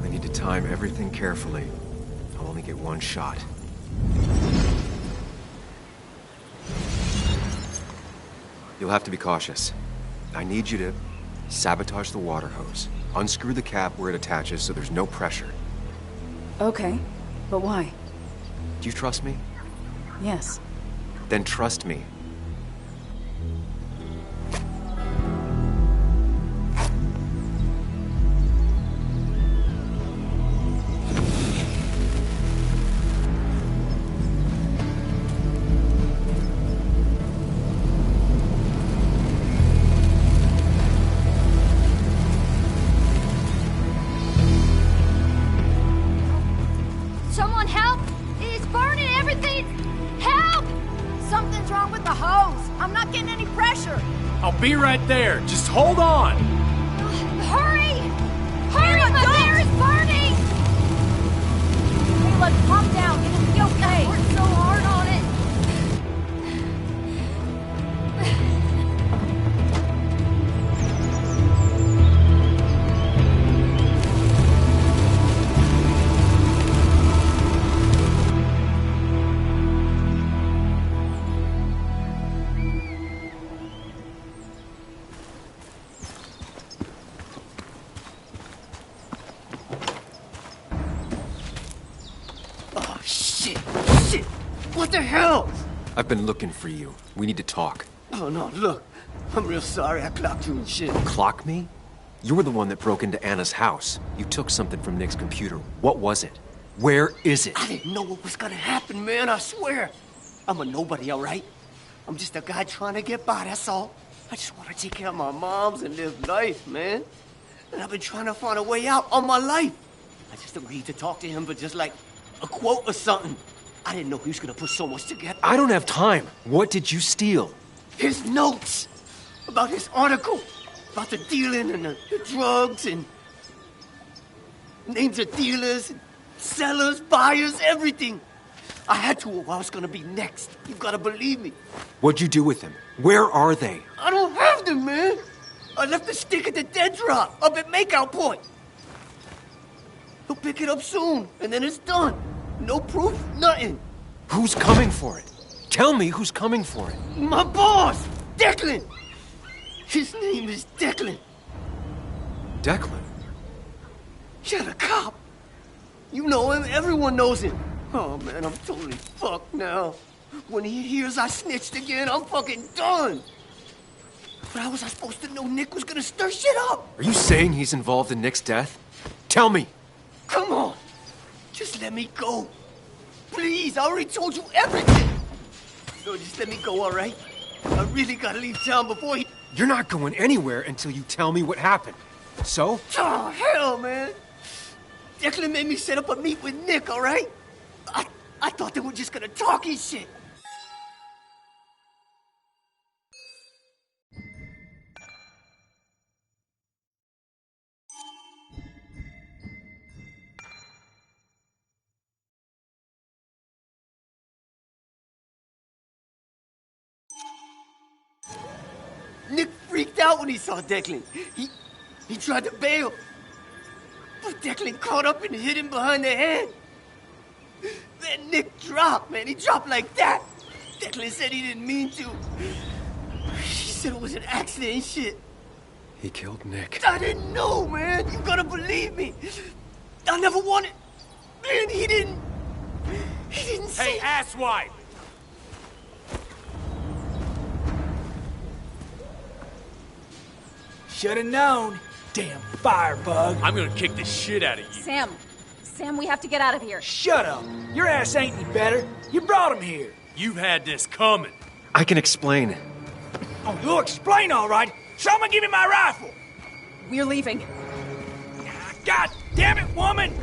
I need to time everything carefully. I'll only get one shot. You'll have to be cautious. I need you to sabotage the water hose. Unscrew the cap where it attaches so there's no pressure. Okay, but why? Do you trust me? Yes. Then trust me. Someone help! It's burning everything! Help! Something's wrong with the hose. I'm not getting any pressure. I'll be right there. Just hold on. Hurry! Hurry! My hair is burning! Caleb, calm down. It'll be okay. I worked so hard on it. Oh, shit! Shit! What the hell? I've been looking for you. We need to talk. Oh, no, look. I'm real sorry I clocked you and shit. Clock me? You were the one that broke into Anna's house. You took something from Nick's computer. What was it? Where is it? I didn't know what was gonna happen, man, I swear. I'm a nobody, all right? I'm just a guy trying to get by, that's all. I just want to take care of my moms and live life, man. And I've been trying to find a way out all my life. I just agreed to talk to him for just like a quote or something. I didn't know he was gonna put so much together. I don't have time. What did you steal? His notes about his article, about the dealing and the drugs and names of dealers, and sellers, buyers, everything. I had to or I was gonna be next. You gotta believe me. What'd you do with them? Where are they? I don't have them, man. I left the stick at the dead drop up at Makeout Point. He'll pick it up soon, and then it's done. No proof, nothing. Who's coming for it? Tell me who's coming for it. My boss, Declan. His name is Declan. Declan? You're the cop. You know him, everyone knows him. Oh, man, I'm totally fucked now. When he hears I snitched again, I'm fucking done. But how was I supposed to know Nick was gonna stir shit up? Are you saying he's involved in Nick's death? Tell me. Come on. Just let me go. Please, I already told you everything. So just let me go, all right? I really gotta leave town before he... You're not going anywhere until you tell me what happened. So? Oh, hell, man. Declan made me set up a meet with Nick, all right? I thought they were just gonna talk and shit. Nick freaked out when he saw Declan. He tried to bail. But Declan caught up and hit him behind the head. Then Nick dropped, man. He dropped like that. Declan said he didn't mean to. He said it was an accident and shit. He killed Nick. I didn't know, man. You gotta believe me. I never wanted... Man, he didn't say... Hey, asswipe! Should've known. Damn firebug. I'm gonna kick the shit out of you. Sam, we have to get out of here. Shut up. Your ass ain't any better. You brought him here. You've had this coming. I can explain. Oh, you'll explain all right. Someone give me my rifle. We're leaving. God damn it, woman!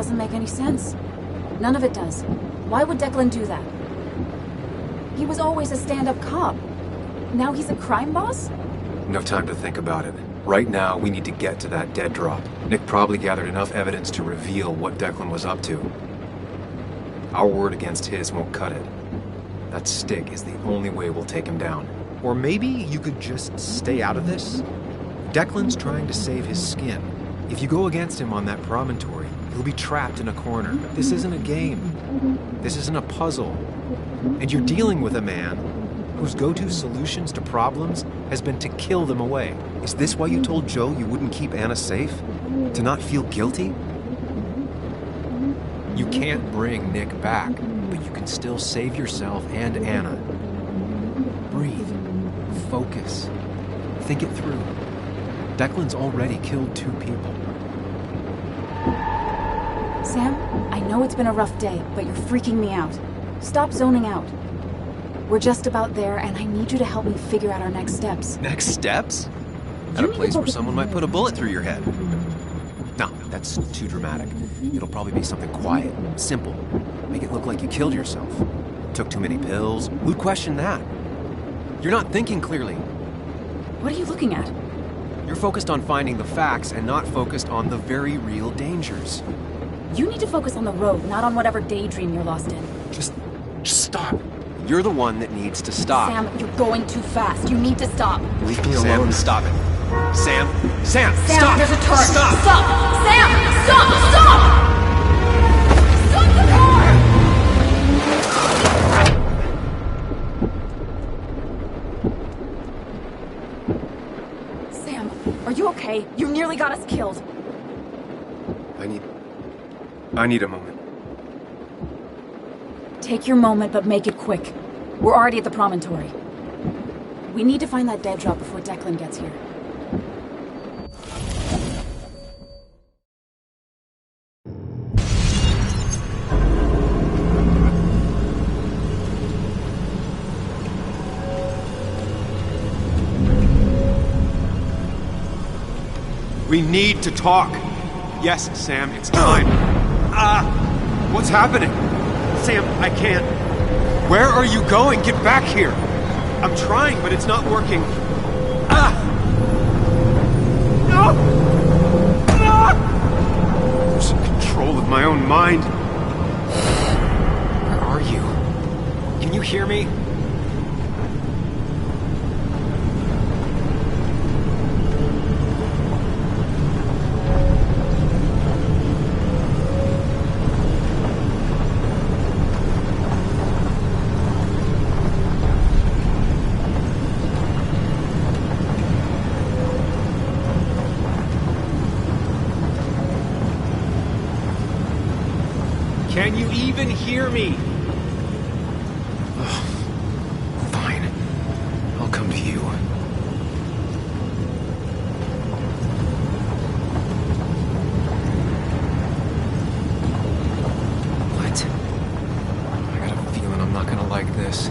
doesn't make any sense. None of it does. Why would Declan do that? He was always a stand-up cop. Now he's a crime boss? No time to think about it. Right now, we need to get to that dead drop. Nick probably gathered enough evidence to reveal what Declan was up to. Our word against his won't cut it. That stick is the only way we'll take him down. Or maybe you could just stay out of this? Declan's trying to save his skin. If you go against him on that promontory, he'll be trapped in a corner. This isn't a game. This isn't a puzzle. And you're dealing with a man whose go-to solutions to problems has been to kill them away. Is this why you told Joe you wouldn't keep Anna safe? To not feel guilty? You can't bring Nick back, but you can still save yourself and Anna. Breathe. Focus. Think it through. Declan's already killed 2 people. Sam, I know it's been a rough day, but you're freaking me out. Stop zoning out. We're just about there, and I need you to help me figure out our next steps. Next steps? At a place where someone might put a bullet through your head. No, that's too dramatic. It'll probably be something quiet, simple. Make it look like you killed yourself. Took too many pills. Who'd question that? You're not thinking clearly. What are you looking at? You're focused on finding the facts and not focused on the very real dangers. You need to focus on the road, not on whatever daydream you're lost in. Just stop. You're the one that needs to stop. Sam, you're going too fast. You need to stop. Leave me alone. Sam, stop it. Sam, Sam, stop. There's a turn. Stop. Stop. Sam, stop. Stop the car! Sam, are you okay? You nearly got us killed. I need a moment. Take your moment, but make it quick. We're already at the promontory. We need to find that dead drop before Declan gets here. We need to talk. Yes, Sam, it's time. What's happening? Sam, I can't. Where are you going? Get back here. I'm trying, but it's not working. No! No! Losing control of my own mind. Where are you? Can you hear me? Can you even hear me? Fine. I'll come to you. What? I got a feeling I'm not gonna like this.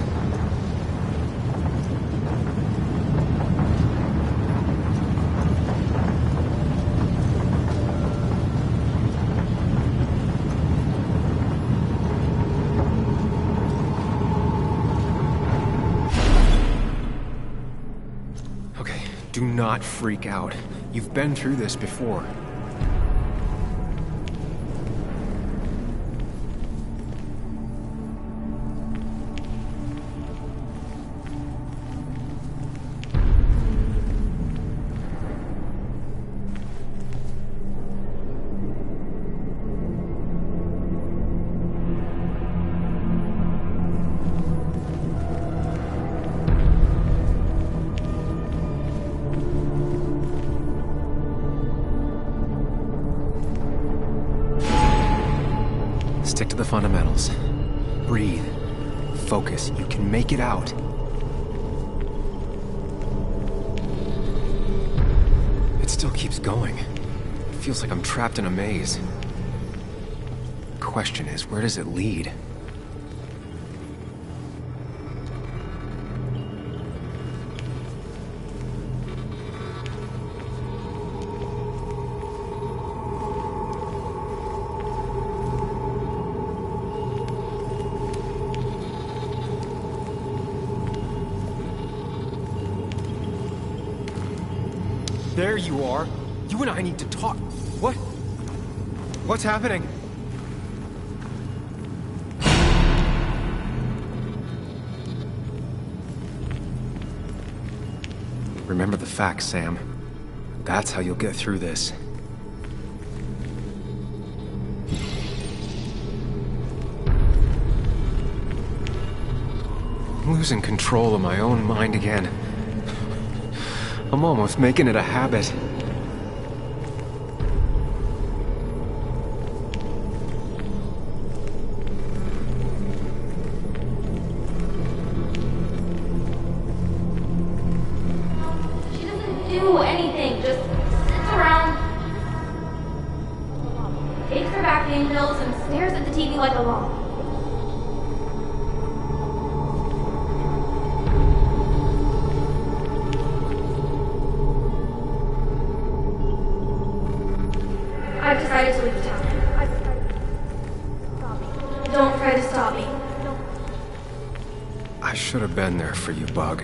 Do not freak out. You've been through this before. Stick to the fundamentals. Breathe. Focus. You can make it out. It still keeps going. It feels like I'm trapped in a maze. Question is, where does it lead? There you are. You and I need to talk. What? What's happening? Remember the facts, Sam. That's how you'll get through this. I'm losing control of my own mind again. I'm almost making it a habit. She doesn't do anything, just sits around, takes her back pain pills, and stares at the TV like a log. I've decided to leave town. Stop me. Don't try to stop me. I should have been there for you, Bug.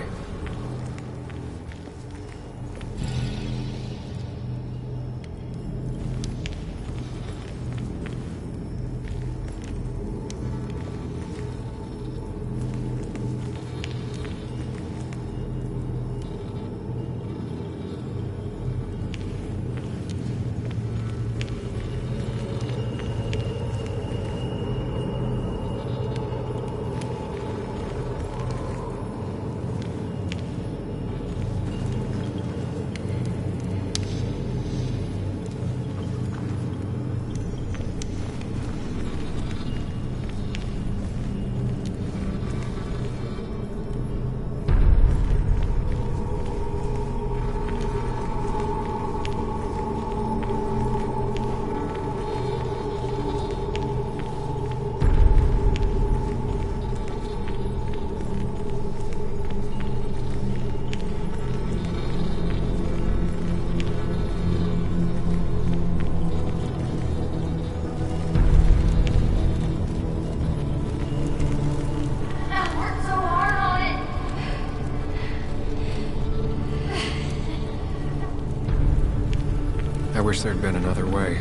I wish there'd been another way.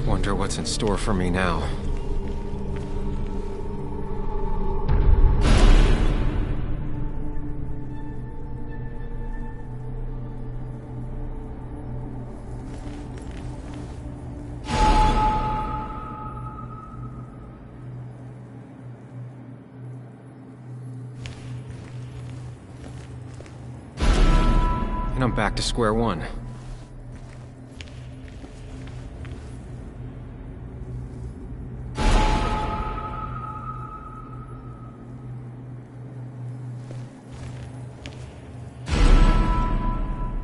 Wonder what's in store for me now. And I'm back to square one.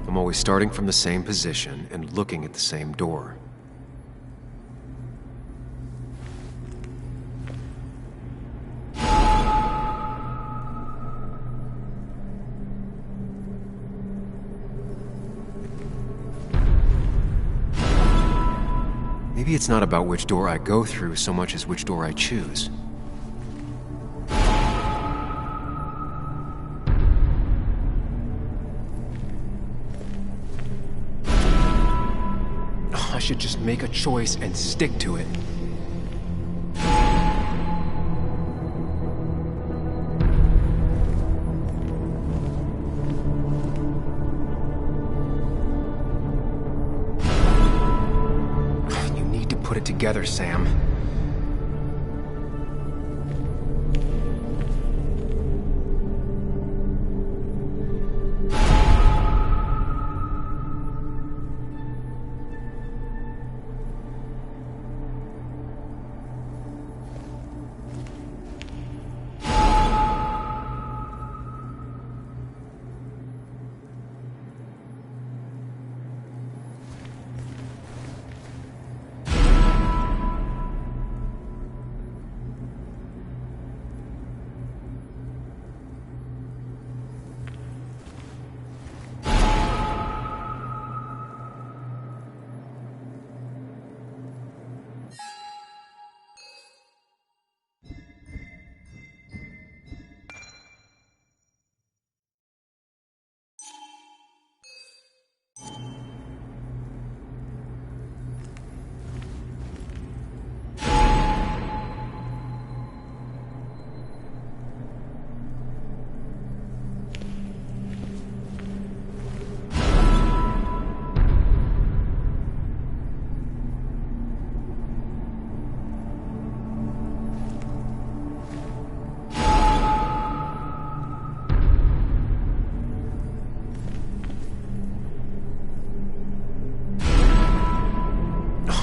I'm always starting from the same position and looking at the same door. Maybe it's not about which door I go through so much as which door I choose. I should just make a choice and stick to it. You need to put it together, Sam.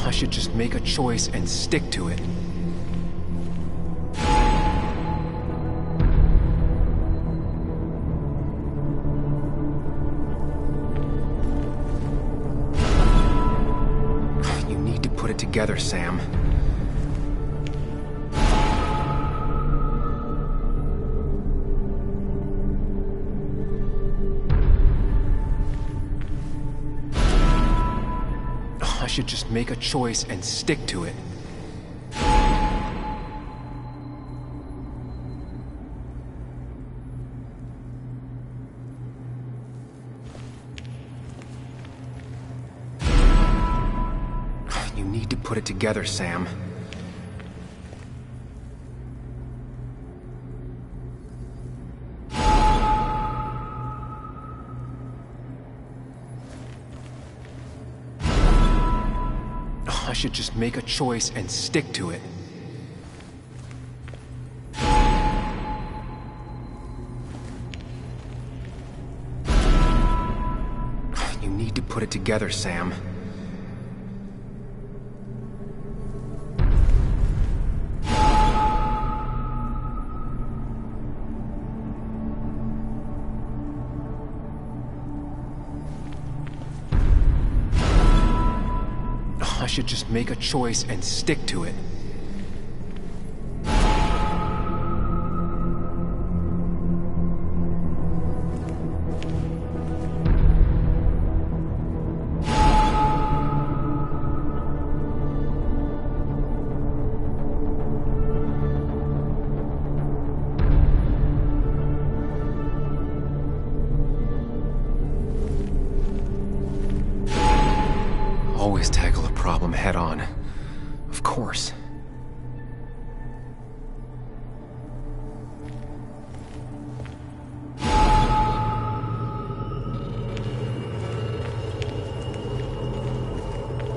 I should just make a choice and stick to it. You need to put it together, Sam. I should just make a choice and stick to it. You need to put it together, Sam. I should just make a choice and stick to it. You need to put it together, Sam. I should just make a choice and stick to it. Always tackle a problem head on. Of course.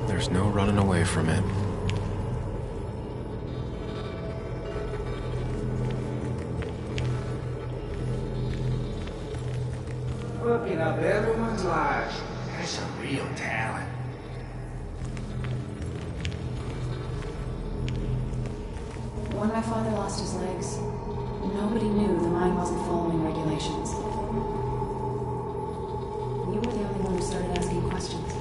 There's no running away from it. Fucking up everyone's lives. That's a real talent. When my father lost his legs, nobody knew the mine wasn't following regulations. You were the only one who started asking questions.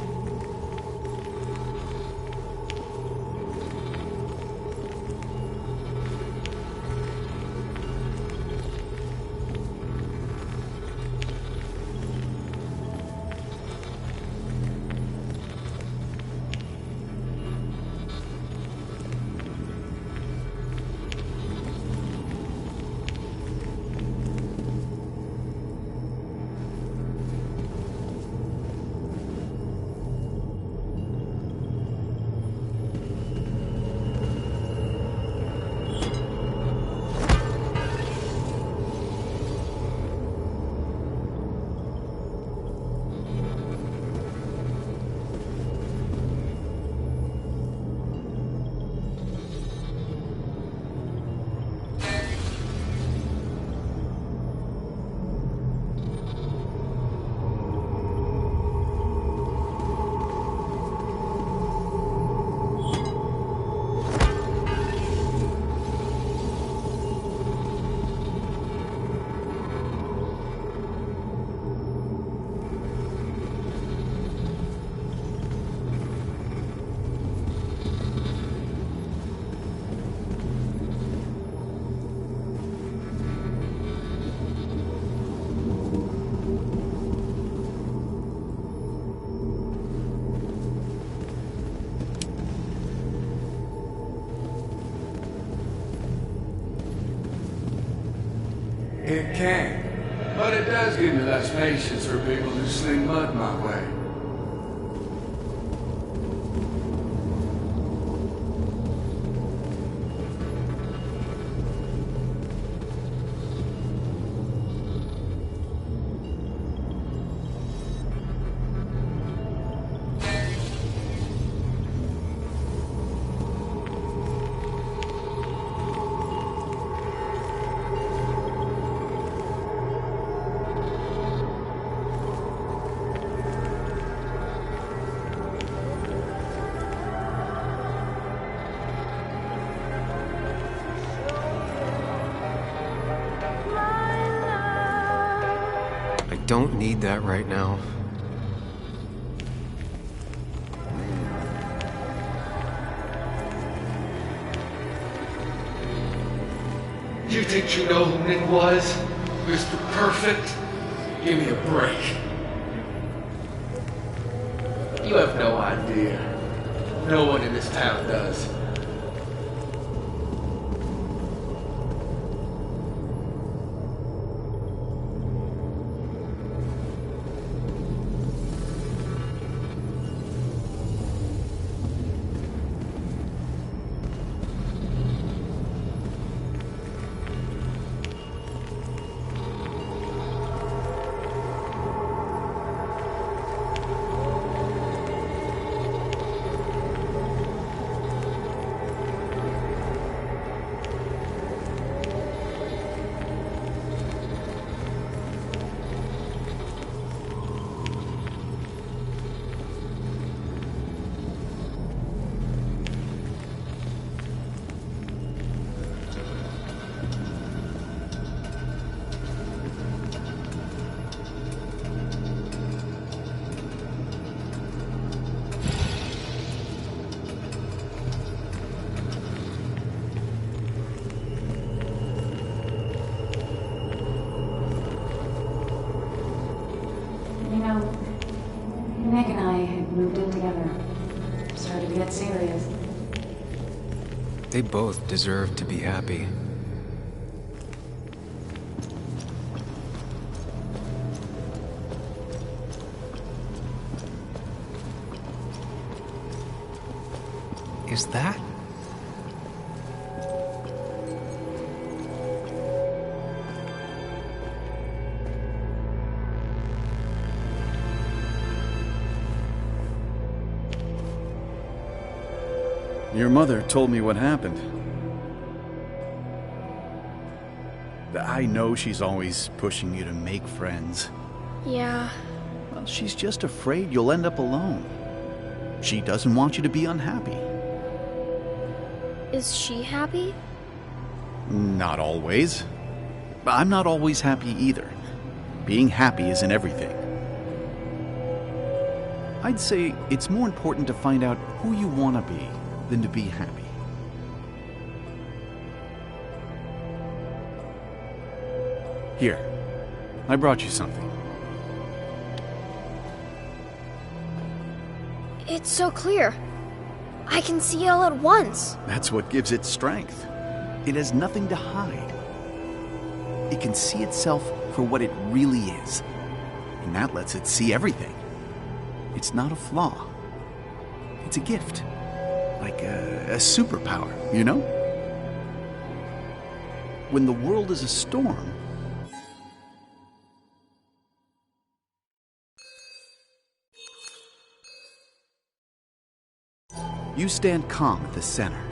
It can. But it does give me less patience for people who sling mud my way. I don't need that right now. You think you know who Nick was? Mr. Perfect? Give me a break. You have no idea. No one in this town does. Nick and I had moved in together. Started to get serious. They both deserve to be happy. Is that? Your mother told me what happened. I know she's always pushing you to make friends. Yeah. Well, she's just afraid you'll end up alone. She doesn't want you to be unhappy. Is she happy? Not always. I'm not always happy either. Being happy isn't everything. I'd say it's more important to find out who you want to be than to be happy. Here, I brought you something. It's so clear. I can see it all at once. That's what gives it strength. It has nothing to hide. It can see itself for what it really is, and that lets it see everything. It's not a flaw. It's a gift. Like a superpower, you know? When the world is a storm, you stand calm at the center.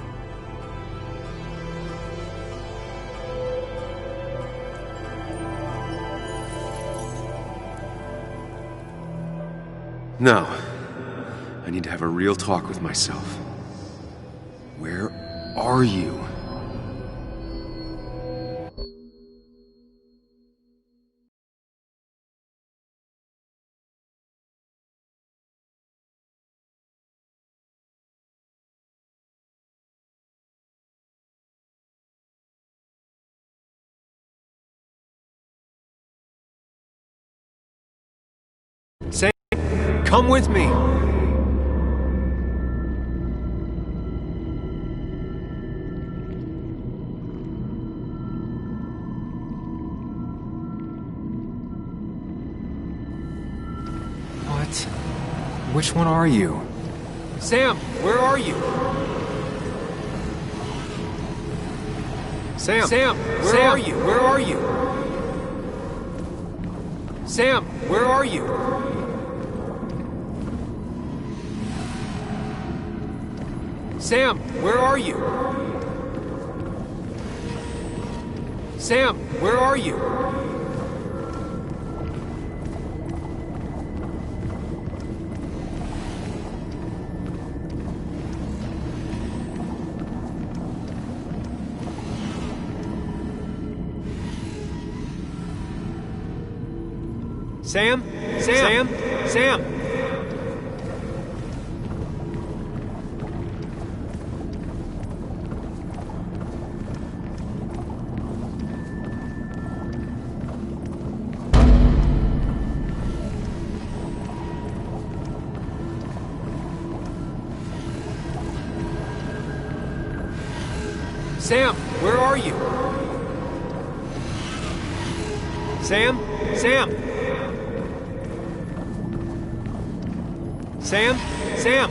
No. I need to have a real talk with myself. Where are you? Sam, come with me! Which one are you? Sam, where are you? Sam, where are you? Where are you? Sam, where are you? Sam, where are you? Sam, where are you? Sam? Sam? Sam? Sam, where are you? Sam? Sam? Sam? Sam?